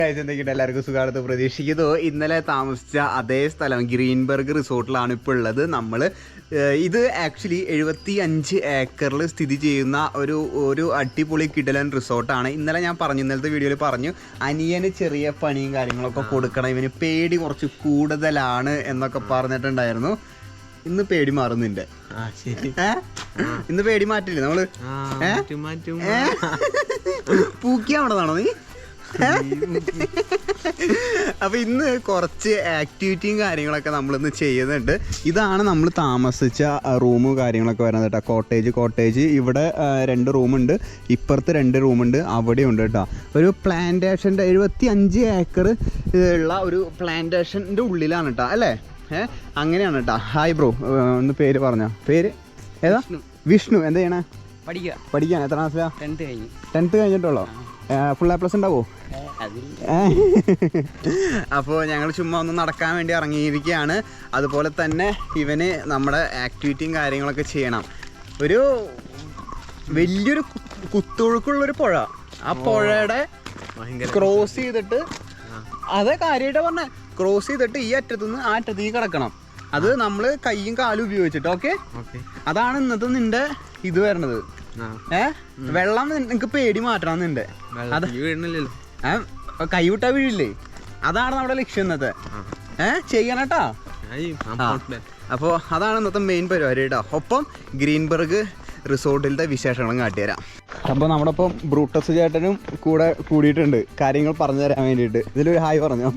എല്ലാവർക്കും സുഖമാണെന്ന് പ്രതീക്ഷിക്കുന്നു. ഇന്നലെ താമസിച്ച അതേ സ്ഥലം ഗ്രീൻബർഗ് റിസോർട്ടിലാണ് ഇപ്പോൾ ഉള്ളത് നമ്മൾ. ഇത് ആക്ച്വലി 75 ഏക്കറിൽ സ്ഥിതി ചെയ്യുന്ന ഒരു അടിപൊളി കിടലൻ റിസോർട്ടാണ്. ഇന്നലെ ഞാൻ പറഞ്ഞു, ഇന്നലത്തെ വീഡിയോയിൽ പറഞ്ഞു, അനിയന് ചെറിയ പണിയും കാര്യങ്ങളൊക്കെ കൊടുക്കണം, ഇവന് പേടി കുറച്ച് കൂടുതലാണ് എന്നൊക്കെ പറഞ്ഞിട്ടുണ്ടായിരുന്നു. ഇന്ന് പേടി മാറുന്നുണ്ട്. ഇന്ന് പേടി മാറ്റില്ലേ നമ്മള്? പൂക്കിയാവണതാണോ നീ? അപ്പൊ ഇന്ന് കുറച്ച് ആക്ടിവിറ്റിയും കാര്യങ്ങളൊക്കെ നമ്മളിന്ന് ചെയ്യുന്നുണ്ട്. ഇതാണ് നമ്മൾ താമസിച്ച റൂമും കാര്യങ്ങളൊക്കെ വരുന്നത് കേട്ടോ. കോട്ടേജ് ഇവിടെ 2 റൂമുണ്ട്, ഇപ്പുറത്ത് 2 റൂമുണ്ട്, അവിടെ ഉണ്ട് കേട്ടോ. ഒരു പ്ലാന്റേഷൻ്റെ 75 ഏക്കർ ഉള്ള ഒരു പ്ലാന്റേഷൻ്റെ ഉള്ളിലാണ് കേട്ടോ, അല്ലേ? അങ്ങനെയാണ് കേട്ടോ. ഹായ് ബ്രോ, ഒന്ന് പേര് പറഞ്ഞോ. പേര് ഏതാ? വിഷ്ണു. എന്താ ചെയ്യണേ? പഠിക്കാൻ. എത്ര ക്ലാസ്സിലാ? 10th കഴിഞ്ഞിട്ടുള്ളോ? ഫുൾ A+ ഉണ്ടാവോ? അപ്പോൾ ഞങ്ങൾ ചുമ്മാ ഒന്ന് നടക്കാൻ വേണ്ടി ഇറങ്ങിയിരിക്കുകയാണ്. അതുപോലെ തന്നെ ഇവന് നമ്മുടെ ആക്ടിവിറ്റിയും കാര്യങ്ങളൊക്കെ ചെയ്യണം. ഒരു വലിയൊരു കുത്തൊഴുക്കുള്ളൊരു പുഴ, ആ പുഴയുടെ ക്രോസ് ചെയ്തിട്ട്, അതേ കാര്യമായിട്ട് പറഞ്ഞ ക്രോസ് ചെയ്തിട്ട് ഈ അറ്റത്തുനിന്ന് ആ അറ്റത്തേക്ക് കിടക്കണം. അത് നമ്മൾ കൈയും കാലും ഉപയോഗിച്ചിട്ട്. ഓക്കെ, അതാണ് ഇന്നത്തെ നിന്റെ ഇത് വരണത്. വെള്ളം നിനക്ക് പേടി മാറ്റണം നിന്റെ. അത് കൈ വിട്ടാ വീഴില്ലേ? അതാണ് നമ്മുടെ ലക്ഷ്യം ഇന്നത്തെ. ചെയ്യണട്ടാ. അപ്പോൾ അതാണ് ഇന്നത്തെ മെയിൻ പരിപാടി കേട്ടോ. ഒപ്പം ഗ്രീൻബർഗ് റിസോർട്ടിലത്തെ വിശേഷങ്ങളും കാട്ടിത്തരാം. അപ്പോൾ നമ്മുടെ ഒപ്പം ബ്രൂട്ടസ് ചേട്ടനും കൂടെ കൂടിയിട്ടുണ്ട് കാര്യങ്ങൾ പറഞ്ഞു തരാൻ വേണ്ടിയിട്ട്. ഇതിലൊരു ഹായ് പറഞ്ഞോ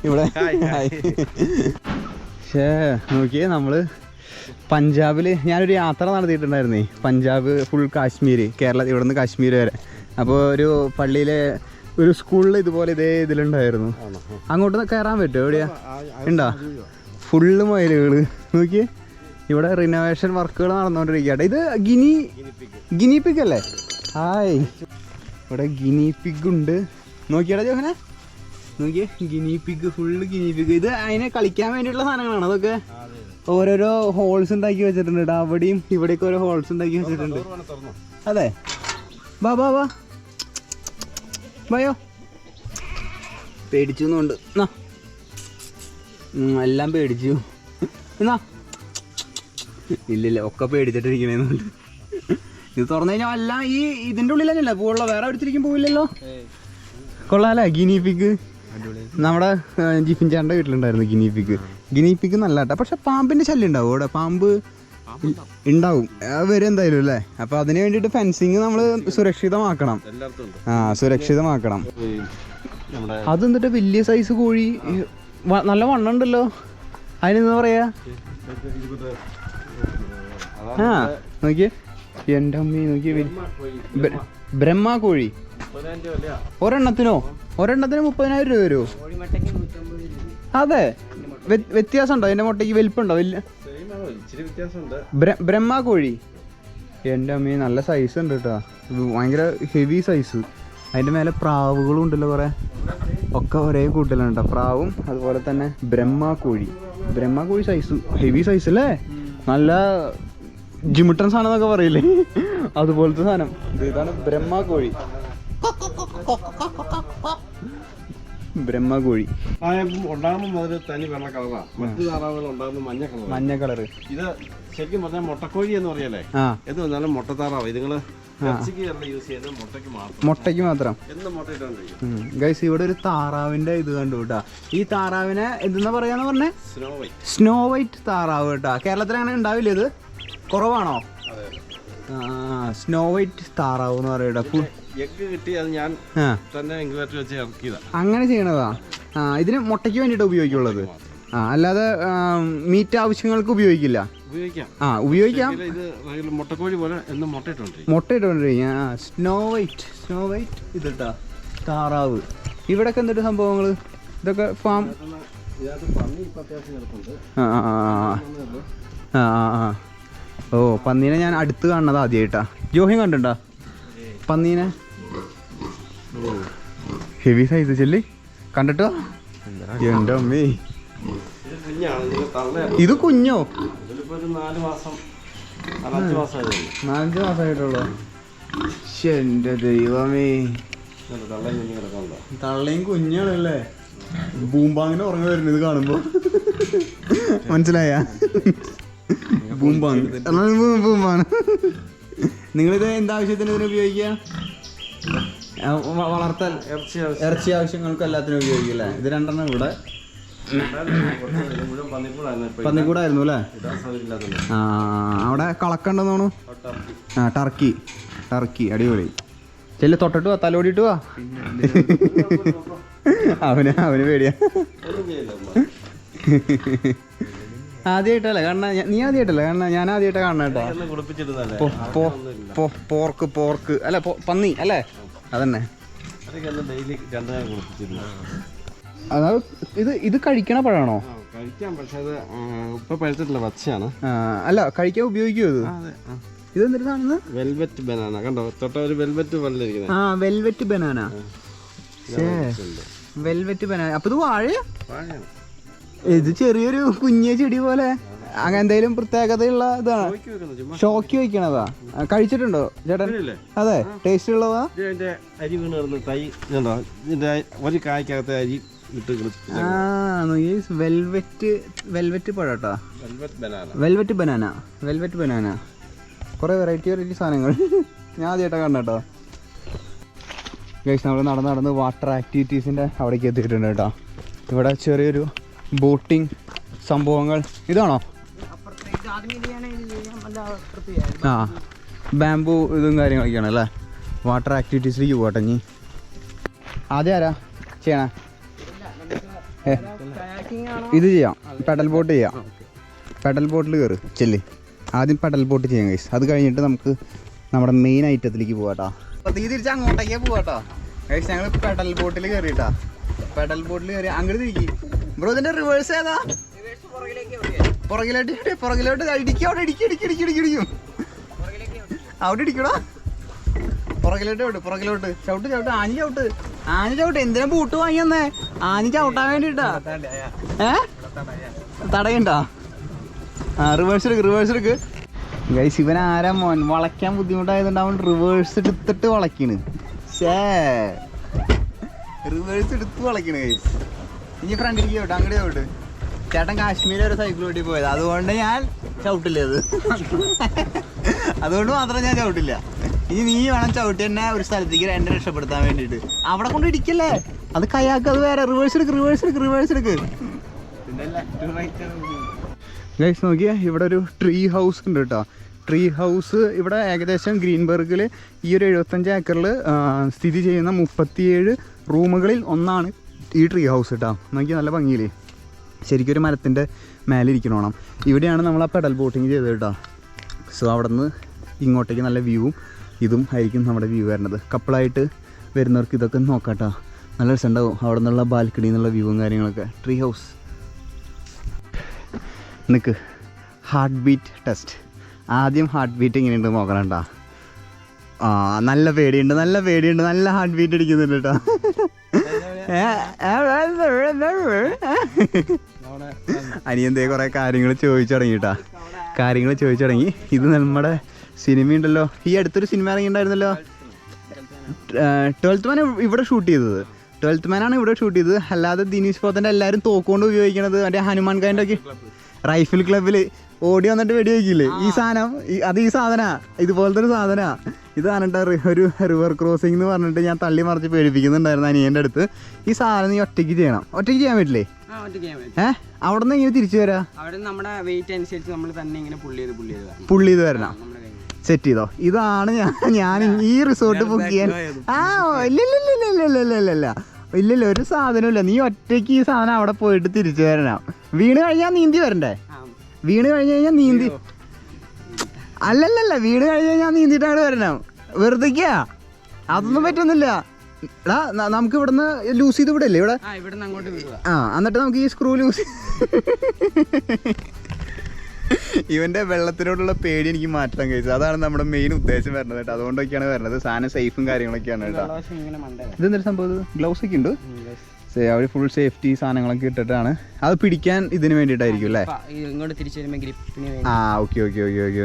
ഇവിടെ. ഹായ്. നോക്കിയേ, നമ്മള് പഞ്ചാബിൽ ഞാനൊരു യാത്ര നടത്തിയിട്ടുണ്ടായിരുന്നേ. പഞ്ചാബ് ഫുൾ കാശ്മീർ, കേരളത്തിൽ ഇവിടെ നിന്ന് കാശ്മീർ വരെ. അപ്പോൾ ഒരു പള്ളിയിലെ ഒരു സ്കൂളിൽ ഇതുപോലെ ഇതേ ഇതിലുണ്ടായിരുന്നു. അങ്ങോട്ട് കയറാൻ പറ്റുമോ? എവിടെയാ ഉണ്ടോ? ഫുള്ള് മയിലുകൾ. നോക്കിയേ, ഇവിടെ റിനോവേഷൻ വർക്കുകൾ നടന്നുകൊണ്ടിരിക്കുകട്ടെ. ഇത് ഗിനി പിഗ് അല്ലേ? ഹായ്. ഇവിടെ ഗിനി പിഗ് ഉണ്ട്. നോക്കിയാടാ ജോഹന, നോക്കിയേ, guinea pig, full guinea pig. ഇത് അതിനെ കളിക്കാൻ വേണ്ടിയിട്ടുള്ള സാധനങ്ങളാണ്. അതൊക്കെ ഓരോരോ ഹോൾസ് ഉണ്ടാക്കി വെച്ചിട്ടുണ്ട്. അവിടെയും ഇവിടെയൊക്കെ ഓരോ ഹോൾസ് ഉണ്ടാക്കി വെച്ചിട്ടുണ്ട്. അതെ, ബാ ബാ ബാ ബായോ. പേടിച്ചു എന്നുണ്ട്. എല്ലാം പേടിച്ചു. എന്നാ ഇല്ലില്ല, ഒക്കെ പേടിച്ചിട്ടിരിക്കണേന്നുണ്ട്. ഇത് തുറന്നു കഴിഞ്ഞാൽ എല്ലാം ഈ ഇതിൻ്റെ ഉള്ളിൽ തന്നെയല്ലേ പോവുള്ള, വേറെ ഒരിത്തിരിക്കും പോവില്ലല്ലോ. കൊള്ളാല്ലേ ഗിനി പിഗ്? നമ്മുടെ ജിഫിൻ ചേട്ടൻ്റെ വീട്ടിലുണ്ടായിരുന്നു ഗിനി പിഗ് നല്ല കേട്ടോ. പക്ഷെ പാമ്പിൻ്റെ ശല്യം ഉണ്ടാവും അവിടെ. പാമ്പ് ഉണ്ടാവും, വരും എന്തായാലും അല്ലേ. അപ്പൊ അതിന് വേണ്ടിയിട്ട് ഫെൻസിങ് നമ്മൾ സുരക്ഷിതമാക്കണം. സുരക്ഷിതമാക്കണം. അത് എന്നിട്ട് വലിയ സൈസ് കോഴി, നല്ല വണ്ണം ഉണ്ടല്ലോ. അതിനെന്താ പറയാ? നോക്കിയേ, എൻ്റെ അമ്മ നോക്കിയേ, ബ്രഹ്മ കോഴി. ഒരെണ്ണത്തിന് 30,000 രൂപ വരുമോ? അതെ, വ്യത്യാസം ഉണ്ടോ? അതിന്റെ മുട്ടയ്ക്ക് വലിപ്പുണ്ടോ? വലിയ ബ്രഹ്മ കോഴി. എൻ്റെ അമ്മ നല്ല സൈസ് ഉണ്ട് കേട്ടോ, ഭയങ്കര ഹെവി സൈസ്. അതിന്റെ മേലെ പ്രാവുകളും ഉണ്ടല്ലോ കുറെ, ഒക്കെ ഒരേ കൂട്ടിലാണ് കേട്ടോ. പ്രാവും അതുപോലെ തന്നെ ബ്രഹ്മ കോഴി സൈസ്, ഹെവി സൈസ് അല്ലേ? നല്ല ജിമിട്ടൻ സാധനം എന്നൊക്കെ പറയില്ലേ, അതുപോലത്തെ സാധനം. ഇതാണ് ബ്രഹ്മ കോഴി. ഉണ്ടാകുമ്പോൾ മുതൽ തനി വെള്ള കളറാണ്. മറ്റു താറാവുകൾ ഉണ്ടാകുന്ന മഞ്ഞ കളറ്. ഇത് ശരിക്കും പറഞ്ഞാൽ മുട്ടക്കോഴി എന്ന് പറയല്ലേ. എന്ന് പറഞ്ഞാലും മുട്ടത്താറാവ്. ഇതുങ്ങള് യൂസ് ചെയ്യുന്നത് മുട്ടയ്ക്ക് മാത്രം. എന്ന് മുട്ടയിട്ടോണ്ടിരിക്കും. ഗൈസ്, ഇവിടെ ഒരു താറാവിന്റെ ഇത് കണ്ടു കേട്ടാ. ഈ താറാവിനെ എന്തെന്നാ പറയാന്ന് പറഞ്ഞേ? സ്നോ വൈറ്റ് താറാവ് കേട്ടാ. കേരളത്തിൽ അങ്ങനെ ഉണ്ടാവില്ല, ഇത് കുറവാണോ? സ്നോ വൈറ്റ് താറാവ് എന്ന് പറയട്ടാ. എഗ് കിട്ടി, അത് ഞാൻ തന്നെ ഇൻക്യുബേറ്ററിൽ വെച്ച് ഇറക്കിയതാ. അങ്ങനെ ചെയ്യണതാ. ഇതിന് മുട്ടയ്ക്ക് വേണ്ടിയിട്ട് ഉപയോഗിക്കുള്ളത്. അല്ലാതെ മീറ്റ് ആവശ്യങ്ങൾക്ക് ഉപയോഗിക്കില്ല. ഉപയോഗിക്കാം. ഇത് മുട്ടക്കോഴി പോലെ മുട്ടയിട്ടോണ്ടിരിക്കും. സ്നോ വൈറ്റ് ഇതിട്ടാ താറാവ്. ഇവിടൊക്കെ എന്തൊരു സംഭവങ്ങള്? ഇതൊക്കെ ഫാം. ഓ, പന്നീനെ ഞാൻ അടുത്ത് കാണുന്നത് ആദ്യമായിട്ടാ. ജോഹിൻ കണ്ടിട്ടുണ്ടോ പന്നീനെ? ഹെവി സൈസ് ചെല്ലി കണ്ടിട്ടോ? എൻ്റെ അമ്മേ, ഇത് കുഞ്ഞോ? 4 മാസം 5 മാസമായിട്ടുള്ളൂ. എൻ്റെ ദൈവമേ, തള്ളയും കുഞ്ഞു കിടക്കണ്ടോ? തള്ളയും കുഞ്ഞാണല്ലേ ബൂമ്പാങ്ങിന് ഉറങ്ങ വരുന്നത് ഇത് കാണുമ്പോ. മനസ്സിലായ ബൂമ്പാങ് ബൂമ്പാണ്. നിങ്ങളിത് എന്താവശ്യത്തിന് ഇതിന് ഉപയോഗിക്കുക? വളർത്താൻ ഇറച്ചി ആവശ്യങ്ങൾക്ക് എല്ലാത്തിനും ഉപയോഗിക്കില്ലേ? ഇത് രണ്ടെണ്ണം ഇവിടെ പന്നിക്കൂടായിരുന്നു അല്ലേ? ആ അവിടെ കളക്കണ്ടെന്ന് തോന്നുന്നു. ആ ടർക്കി അടിപൊളി. ചെല്ലു തൊട്ടിട്ട് വാ, തലോടിയിട്ട് വാ. അവന് പേടിയാ. ആദ്യമായിട്ടല്ലേ കാണണ? നീ ആദ്യമായിട്ടല്ലേ കാണണ? ഞാൻ ആദ്യമായിട്ടാ കാണണ കേട്ടോ. പോർക്ക് അല്ല പന്നി അല്ലേ? അതന്നെ. അതാ ഇത് കഴിക്കണ പഴമാണോ? കഴിക്കാം, പക്ഷെ അത് ഇപ്പൊ പഴുത്തിട്ടില്ല, പച്ചയാണ്. അല്ല കഴിക്കാൻ ഉപയോഗിക്കുമോ ഇത്? ഇതെന്തൊരു സാധനം? വെൽവെറ്റ് ബനാന കണ്ടോ? തൊട്ട ഒരു വെൽവെറ്റ് പോലെ ഇരിക്കുന്നത്. ആ വെൽവെറ്റ് ബനാന. Velvet banana. അപ്പൊ ഇത് വാഴയാ? ഇത് ചെറിയൊരു കുഞ്ഞ ചെടി പോലെ. അങ്ങനെ എന്തെങ്കിലും പ്രത്യേകതയുള്ള ഇതാണ്? ഷോക്കി വെക്കണതാ. കഴിച്ചിട്ടുണ്ടോ ചേട്ടൻ? അതെ, ടേസ്റ്റ് ഉള്ളതാ. അരി വീണ് തൈ ഇതിന്റെ ഒരു കായ്ക്കകത്ത് അരി ഇട്ട്. വെൽവെറ്റ് പഴട്ടാ. Velvet banana. കുറെ വെറൈറ്റി സാധനങ്ങൾ ഞാൻ ആദ്യമായിട്ടാ കാണട്ടോ. ഗൈസ് നമ്മൾ നടന്ന് വാട്ടർ ആക്ടിവിറ്റീസിന്റെ അവിടേക്ക് എത്തിയിട്ടുണ്ട് കേട്ടോ. ഇവിടെ ചെറിയൊരു ബോട്ടിങ് സംഭവങ്ങൾ. ഇതാണോ? ആ ബാംബു ഇതും കാര്യങ്ങളൊക്കെയാണ് അല്ലേ? വാട്ടർ ആക്ടിവിറ്റീസിലേക്ക് പോകട്ടെ. ഇനി ആദ്യം ആരാ ചെയ്യണേ? ഇത് ചെയ്യാം. പെഡൽ ബോട്ട് ചെയ്യാം. പെഡൽ ബോട്ടിൽ കയറ് ചെല്ല്. ആദ്യം പെഡൽ ബോട്ട് ചെയ്യാം ഗൈസ്. അത് കഴിഞ്ഞിട്ട് നമുക്ക് നമ്മുടെ മെയിൻ ഐറ്റത്തിലേക്ക് പോകാട്ടോ. അപ്പോൾ തിരിച്ച് അങ്ങോട്ടേക്കേ പോകാട്ടോ ഗൈസ്. ഞങ്ങൾ പെഡൽ ബോട്ടിൽ കയറിയിട്ടാ. പെഡൽ ബോട്ടിൽ കയറി അങ്ങോട്ട് തിരിക്കും. ബ്രോ ഇതിന്റെ റിവേഴ്സ് ഏതാ? പുറകിലോട്ട് ഇടിക്കും. അവിടെ ഇടിക്കണോ? പുറകിലോട്ട് ചവിട്ട്. ആഞ്ഞ് ചവിട്ട്. എന്തിനാ ബൂട്ട് വാങ്ങി തന്നേ? ആഞ്ഞ് ചവിട്ടാൻ വേണ്ടിട്ടാ. തടയണ്ടാ? റിവേഴ്സ് എടുക്ക് ഗൈസ്. ഇവൻ ആരാ മോൻ? വളയ്ക്കാൻ ബുദ്ധിമുട്ടായതുകൊണ്ട് അവൻ റിവേഴ്സ് എടുത്തിട്ട് വളയ്ക്കണ്. റിവേഴ്സ് എടുത്ത് വളയ്ക്കണ് ഗൈസ്. ഇനി ഫ്രണ്ടിലേക്ക് ചവിട്ട്, അങ്ങോട്ട് ചവിട്ട്. ചേട്ടൻ കാശ്മീർ ഒരു സൈക്കിൾ ഓടി പോയത്, അതുകൊണ്ട് ഞാൻ ചവിട്ടില്ല. അതുകൊണ്ട് മാത്രം ഞാൻ ചവിട്ടില്ല. ഇനി നീ വേണം ചവിട്ടി തന്നെ ഒരു സ്ഥലത്തേക്ക് എന്നെ രക്ഷപ്പെടുത്താൻ വേണ്ടിയിട്ട്. അവിടെ കൊണ്ട് ഇടിക്കല്ലേ, അത് കയാക്ക്. അത് വേറെ. റിവേഴ്സ് എടുക്ക്. ഗൈസ് നോക്കിയേ, ഇവിടെ ഒരു ട്രീ ഹൗസ് ഉണ്ട് കേട്ടോ. ട്രീ ഹൗസ് ഇവിടെ ഏകദേശം ഗ്രീൻബർഗിൽ ഈ ഒരു 75 ഏക്കറിൽ സ്ഥിതി ചെയ്യുന്ന 37 റൂമുകളിൽ ഒന്നാണ് ഈ ട്രീ ഹൗസ് കേട്ടോ. നോക്കി നല്ല ഭംഗിയില്ലേ? ശരിക്കും ഒരു മരത്തിൻ്റെ മേലെ ഇരിക്കണോണം. ഇവിടെയാണ് നമ്മൾ ആ പെഡൽ ബോട്ടിങ് ചെയ്തത് കേട്ടോ. സോ അവിടെ നിന്ന് ഇങ്ങോട്ടേക്ക് നല്ല വ്യൂവും ഇതും ആയിരിക്കും നമ്മുടെ വ്യൂ വരുന്നത്. കപ്പിളായിട്ട് വരുന്നവർക്ക് ഇതൊക്കെ നോക്കാം കേട്ടോ. നല്ല രസമുണ്ടാവും അവിടെ നിന്നുള്ള ബാൽക്കണിയിൽ നിന്നുള്ള വ്യൂവും കാര്യങ്ങളൊക്കെ. Tree house. നിൽക്ക്, ഹാർട്ട് ബീറ്റ് ടെസ്റ്റ്. ആദ്യം ഹാർട്ട് ബീറ്റ് എങ്ങനെയുണ്ട് നോക്കണം കേട്ടോ. നല്ല പേടിയുണ്ട്. നല്ല ഹാർട്ട് ബീറ്റ് അടിക്കുന്നുണ്ട് കേട്ടോ. അനിയന്തേ കുറേ കാര്യങ്ങൾ ചോദിച്ചു തുടങ്ങി. ഇത് നമ്മുടെ സിനിമ ഉണ്ടല്ലോ, ഈ അടുത്തൊരു സിനിമ ഇറങ്ങിയിട്ടുണ്ടായിരുന്നല്ലോ, 12th Man ഇവിടെ ഷൂട്ട് ചെയ്തത്. 12th Man ആണ് ഇവിടെ ഷൂട്ട് ചെയ്തത്. അല്ലാതെ ദിനീഷ് പോത്തൻ്റെ എല്ലാവരും തോക്കുകൊണ്ട് ഉപയോഗിക്കണത് മറ്റേ ഹനുമാൻ ഖാൻ്റെ ഒക്കെ റൈഫിൾ ക്ലബിൽ ഓടി വന്നിട്ട് വെടി വയ്ക്കില്ലേ, ഈ സാധനം. അത് ഈ സാധനമാണ്, ഇതുപോലത്തെ ഒരു സാധനമാണ്. ഇത് പറഞ്ഞിട്ട് ഒരു റിവർ ക്രോസിംഗ് എന്ന് പറഞ്ഞിട്ട് ഞാൻ തള്ളി മറിച്ച് പേടിപ്പിക്കുന്നുണ്ടായിരുന്നു അനിയൻ്റെ അടുത്ത്. ഈ സാധനം നീ ഒറ്റയ്ക്ക് ചെയ്യണം. ഒറ്റയ്ക്ക് ചെയ്യാൻ പറ്റില്ലേ? അവിടെ നിന്ന് ഇങ്ങനെ തിരിച്ചു വരാം. നമ്മുടെ വെയിറ്റ് അനുസരിച്ച് നമ്മൾ തന്നെ ഇങ്ങനെ പുള്ളി ചെയ്ത് വരണം. സെറ്റ് ചെയ്തോ? ഇതാണ് ഞാൻ ഈ റിസോർട്ട് ബുക്ക് ചെയ്യാൻ. ഇല്ലല്ലോ, ഒരു സാധനമില്ല. നീ ഒറ്റയ്ക്ക് ഈ സാധനം അവിടെ പോയിട്ട് തിരിച്ചു വരണം. വീണ് കഴിഞ്ഞാൽ നീന്തി വരണ്ടേ? വീണ് കഴിഞ്ഞ് കഴിഞ്ഞാൽ നീന്തി അല്ലല്ല വീണ് കഴിഞ്ഞ് കഴിഞ്ഞാൽ നീന്തിട്ട് അങ്ങോട്ട് വരണം. വെറുതെക്കാ അതൊന്നും പറ്റുന്നില്ല. എടാ നമുക്ക് ഇവിടുന്ന് ലൂസ് ചെയ്ത് വിടല്ലേ ഇവിടെ? എന്നിട്ട് നമുക്ക് ഈ സ്ക്രൂ ലൂസ്. ഇവന്റെ വെള്ളത്തിനോടുള്ള പേടി എനിക്ക് മാറ്റാൻ കഴിച്ചത്. അതാണ് നമ്മുടെ മെയിൻ ഉദ്ദേശം വരുന്നത് കേട്ടോ. അതുകൊണ്ടൊക്കെയാണ് വരുന്നത്. സാധനം സേഫും കാര്യങ്ങളൊക്കെയാണ് കേട്ടോ. ഇതെന്തൊരു സംഭവം? ഗ്ലൗസ് ഒക്കെ ഉണ്ട്. അവർ ഫുൾ സേഫ്റ്റി സാധനങ്ങളൊക്കെ ഇട്ടിട്ടാണ്. അത് പിടിക്കാൻ ഇതിന് വേണ്ടിയിട്ടായിരിക്കും അല്ലേ?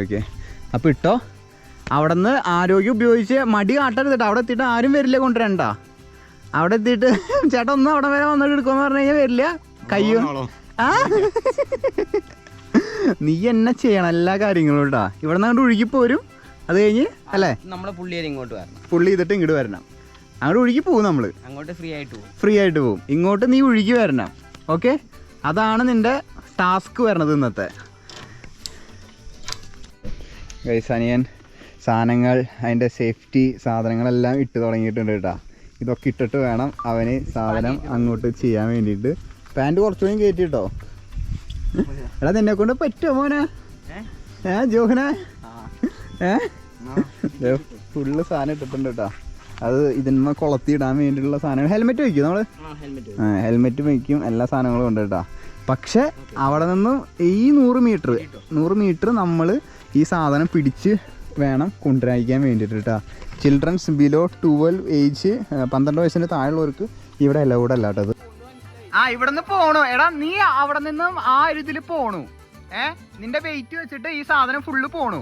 ഓക്കെ. അപ്പോൾ ഇട്ടോ. അവിടെ നിന്ന് ആരോഗ്യം ഉപയോഗിച്ച് മടി കാട്ടരുത് കേട്ടോ. അവിടെ എത്തിയിട്ട് ആരും വരില്ല കൊണ്ടുവരണ്ട. അവിടെ എത്തിയിട്ട് ചേട്ടാ ഒന്ന് അവിടെ വരെ വന്നിട്ട് എടുക്കുമെന്ന് പറഞ്ഞു കഴിഞ്ഞാൽ വരില്ല. കയ്യോ ആ നീ എന്നെ ചെയ്യണം എല്ലാ കാര്യങ്ങളും കേട്ടാ. ഇവിടെ നിന്ന് അങ്ങോട്ട് ഒഴുകി പോരും. അത് കഴിഞ്ഞ് അല്ലേ നമ്മളെ പുള്ളി ഇങ്ങോട്ട് വരണം. പുള്ളി ചെയ്തിട്ട് ഇങ്ങോട്ട് വരണം. അങ്ങോട്ട് ഒഴുകി പോകും നമ്മൾ. അങ്ങോട്ട് ഫ്രീ ആയിട്ട് പോകും. ഇങ്ങോട്ട് നീ ഒഴുകി വരണം. ഓക്കെ, അതാണ് നിന്റെ ടാസ്ക് വരണത് ഇന്നത്തെ. ഗൈസ്, അനിയൻ സാധനങ്ങൾ അതിൻ്റെ സേഫ്റ്റി സാധനങ്ങളെല്ലാം ഇട്ട് തുടങ്ങിയിട്ടുണ്ട് കേട്ടോ. ഇതൊക്കെ ഇട്ടിട്ട് വേണം അവന് സാധനം അങ്ങോട്ട് ചെയ്യാൻ വേണ്ടിയിട്ട്. പാൻറ് കുറച്ചുകൂടി കയറ്റിട്ടോ. എടാ നിന്നെ കൊണ്ട് പറ്റുമോ മോനെ? ജോഹന ഫുള്ള് സാധനം ഇട്ടിട്ടുണ്ട് കേട്ടോ. അത് ഇതിന്മേ കൊളത്തിയിടാൻ വേണ്ടിയിട്ടുള്ള സാധനങ്ങൾ. ഹെൽമെറ്റ് വയ്ക്കും നമ്മൾ. ഹെൽമെറ്റ് വയ്ക്കും, എല്ലാ സാധനങ്ങളും ഉണ്ട് കേട്ടോ. പക്ഷെ അവിടെ നിന്നും ഈ 100 മീറ്റർ നമ്മൾ ഈ സാധനം പിടിച്ച് വേണം കൊണ്ടുവരാൻ വേണ്ടിയിട്ട് കേട്ടോ. ചിൽഡ്രൻസ് ബിലോ 12 ഏജ് 12 വയസ്സിന് താഴെയുള്ളവർക്ക് ഇവിടെ അലൗഡ് അല്ല കേട്ടോ. ഇവിടെ നിന്ന് പോണു. എടാ നീ അവിടെ നിന്നും ആ ഒരു ഇതിൽ പോണു. നിന്റെ വെയിറ്റ് വെച്ചിട്ട് ഈ സാധനം ഫുള്ള് പോണു.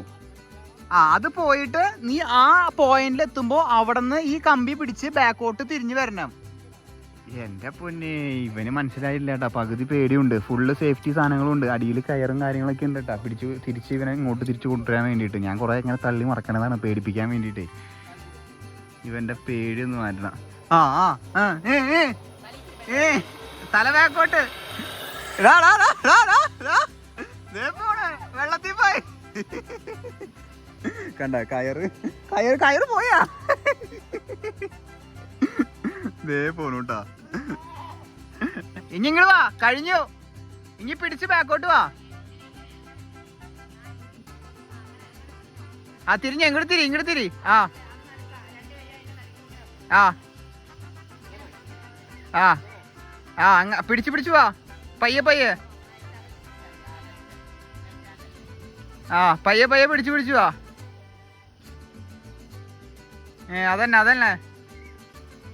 അത് പോയിട്ട് നീ ആ പോയിന്റിൽ എത്തുമ്പോ അവിടെ നിന്ന് ഈ കമ്പി പിടിച്ച് ബാക്കോട്ട് തിരിഞ്ഞു വരണം. എന്റെ പൊന്നെ, ഇവന് മനസ്സിലായില്ല കേട്ടാ. പകുതി പേടിയുണ്ട്. ഫുള്ള് സേഫ്റ്റി സാധനങ്ങളും ഉണ്ട്. അടിയിൽ കയറും കാര്യങ്ങളൊക്കെ ഉണ്ട് കേട്ടാ. തിരിച്ച് ഇവനെ ഇങ്ങോട്ട് തിരിച്ചു കൊണ്ടുവരാൻ വേണ്ടിയിട്ട് ഞാൻ കുറെ ഇങ്ങനെ തള്ളി മറക്കണതാണ്, പേടിപ്പിക്കാൻ വേണ്ടിയിട്ടേ. ഇവന്റെ പേടി ഒന്ന് മാറ്റണം. തല ബാക്കോട്ട് വെള്ളത്തിൽ പോയി. കണ്ട കയറ് പോയാ പോണൂട്ടാ. ഇനി ഇങ്ങോട്ട് വാ, കഴിഞ്ഞു. ഇനി പിടിച്ച് ബാക്കോട്ട് വാ. തിരിഞ്ഞ് ഇങ്ങോട്ട് തിരി. പിടിച്ചു വാ. പയ്യെ പയ്യെ പിടിച്ചു വാ.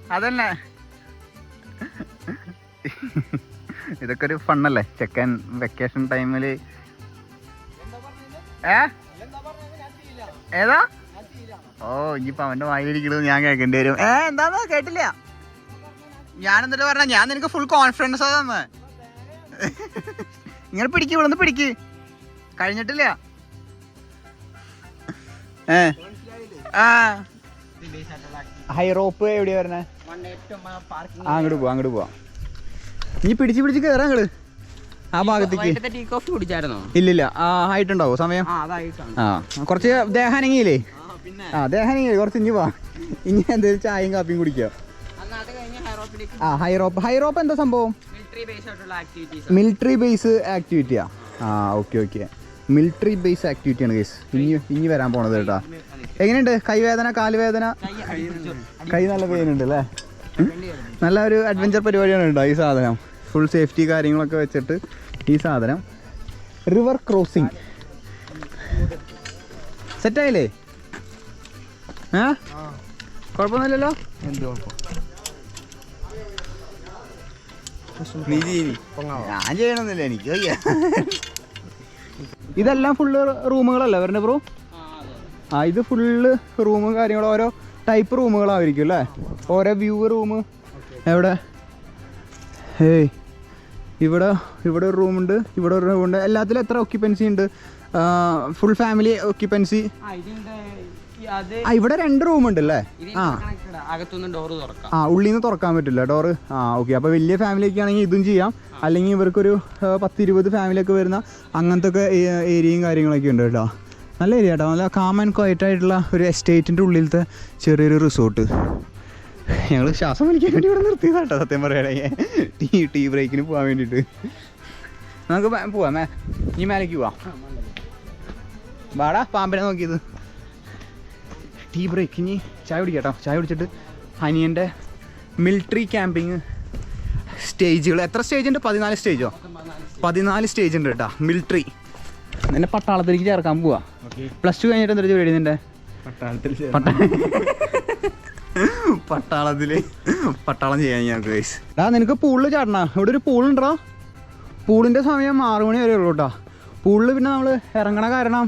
അതന്നെ ഇതൊക്കെ ഒരു ഫണ്ണല്ലേ ചെക്കൻ വെക്കേഷൻ ടൈമില്. ഏതാ? ഓ, ഇനിയിപ്പോ അവന്റെ വായിലിരിക്കണത് ഞാൻ കേൾക്കേണ്ടി വരും. എന്താന്ന് കേട്ടില്ല. ഞാനെന്നിട്ട് പറഞ്ഞ ഞാൻ നിനക്ക് ഫുൾ കോൺഫിഡൻസ് തന്നെ. ഇങ്ങനെ പിടിക്ക്, ഇവിടുന്ന് പിടിക്ക്. കഴിഞ്ഞിട്ടില്ല. ഹൈ റോപ്പ് എവിടെയാ വരണേ? അങ്ങോട്ട് പോവാ. നീ പിടിച്ച് കേറാ അങ്ങട് ആ ഭാഗത്തേക്ക്. ഇല്ലില്ല, ആയിട്ടുണ്ടാവോ സമയം? കുറച്ച് ദേഹാനങ്ങിയില്ലേ? ദേഹാനങ്ങി കുറച്ച് ഇനി പോവാ. ഇനി എന്തെങ്കിലും ചായയും കാപ്പിയും കുടിക്കാം. ഹൈ റോപ്പ് എന്താ സംഭവം? മിലിറ്ററി ബേസ് ആക്ടിവിറ്റിയാ. ഓക്കെ മിലിറ്ററി ബേസ് ആക്ടിവിറ്റിയാണ് ഗൈസ് ഇനി വരാൻ പോണത് കേട്ടോ. എങ്ങനെയുണ്ട്? കൈവേദന, കാലുവേദന? കൈ നല്ല പെയിനുണ്ട് അല്ലേ? നല്ല ഒരു അഡ്വഞ്ചർ പരിപാടിയാണ് കേട്ടോ ഈ സാധനം. ഫുൾ സേഫ്റ്റി കാര്യങ്ങളൊക്കെ വെച്ചിട്ട് ഈ സാധനം. റിവർ ക്രോസിങ് സെറ്റായില്ലേ? കുഴപ്പമൊന്നുമില്ലല്ലോ. ഞാൻ ചെയ്യണമെന്നില്ല, എനിക്ക് ഇതെല്ലാം ഫുള്ള് റൂമുകളല്ലേ വരണേ ബ്രോ? ഇത് ഫുള്ള് റൂമും കാര്യങ്ങളും ഓരോ ടൈപ്പ് റൂമുകളായിരിക്കും അല്ലേ? ഓരോ വ്യൂ റൂം. എവിടെ? ഇവിടെ ഒരു റൂമുണ്ട്, ഇവിടെ ഒരു റൂമുണ്ട്. എല്ലാത്തിലും എത്ര ഓക്യുപ്പൻസി ഉണ്ട്? Full family occupancy. ഇവിടെ 2 റൂമുണ്ട് അല്ലേ? ഉള്ളിൽ നിന്ന് തുറക്കാൻ പറ്റില്ല ഡോറ്. ഓക്കെ. അപ്പോൾ വലിയ ഫാമിലിയൊക്കെ ആണെങ്കിൽ ഇതും ചെയ്യാം. അല്ലെങ്കിൽ ഇവർക്കൊരു 10-20 ഫാമിലിയൊക്കെ വരുന്ന അങ്ങനത്തെ ഒക്കെ ഏരിയയും കാര്യങ്ങളൊക്കെ ഉണ്ട് കേട്ടോ. നല്ല ഏരിയ കേട്ടോ. നല്ല കാം ആൻഡ് ക്വയറ്റ് ആയിട്ടുള്ള ഒരു എസ്റ്റേറ്റിൻ്റെ ഉള്ളിലത്തെ ചെറിയൊരു റിസോർട്ട്. ഞങ്ങൾ ശ്വാസം വലിക്കാൻ വേണ്ടി ഇവിടെ നിർത്തിയതാട്ടോ സത്യം പറയുകയാണെങ്കിൽ. ടീ ബ്രേക്കിന് പോകാൻ വേണ്ടിയിട്ട്. നമുക്ക് പോവാം. ഈ മേലേക്ക് പോവാം. വാടാ, പാമ്പിനെ നോക്കിയത്. Tea break. ഇനി ചായ കുടിക്കാം. ചായ കുടിച്ചിട്ട് അനിയൻ്റെ മിലിറ്ററി ക്യാമ്പിങ് സ്റ്റേജുകൾ. എത്ര സ്റ്റേജ് ഉണ്ട്? 14 സ്റ്റേജോ? 14 സ്റ്റേജ് ഉണ്ട് കേട്ടോ മിലിറ്ററി. നിന്നെ പട്ടാളത്തിലേക്ക് ചേർക്കാൻ പോവാ. +2 കഴിഞ്ഞിട്ട് എന്താ ജോലി നിന്റെ? പട്ടാളം ചെയ്യാൻ ഞങ്ങൾക്ക് ഗൈസ്. നിനക്ക് പൂളിൽ ചാടണ? ഇവിടെ ഒരു പൂളുണ്ടോ? പൂളിൻ്റെ സമയം 6 മണി വരെ ഉള്ളൂ കേട്ടോ. പൂളിൽ പിന്നെ നമ്മൾ ഇറങ്ങണ കാരണം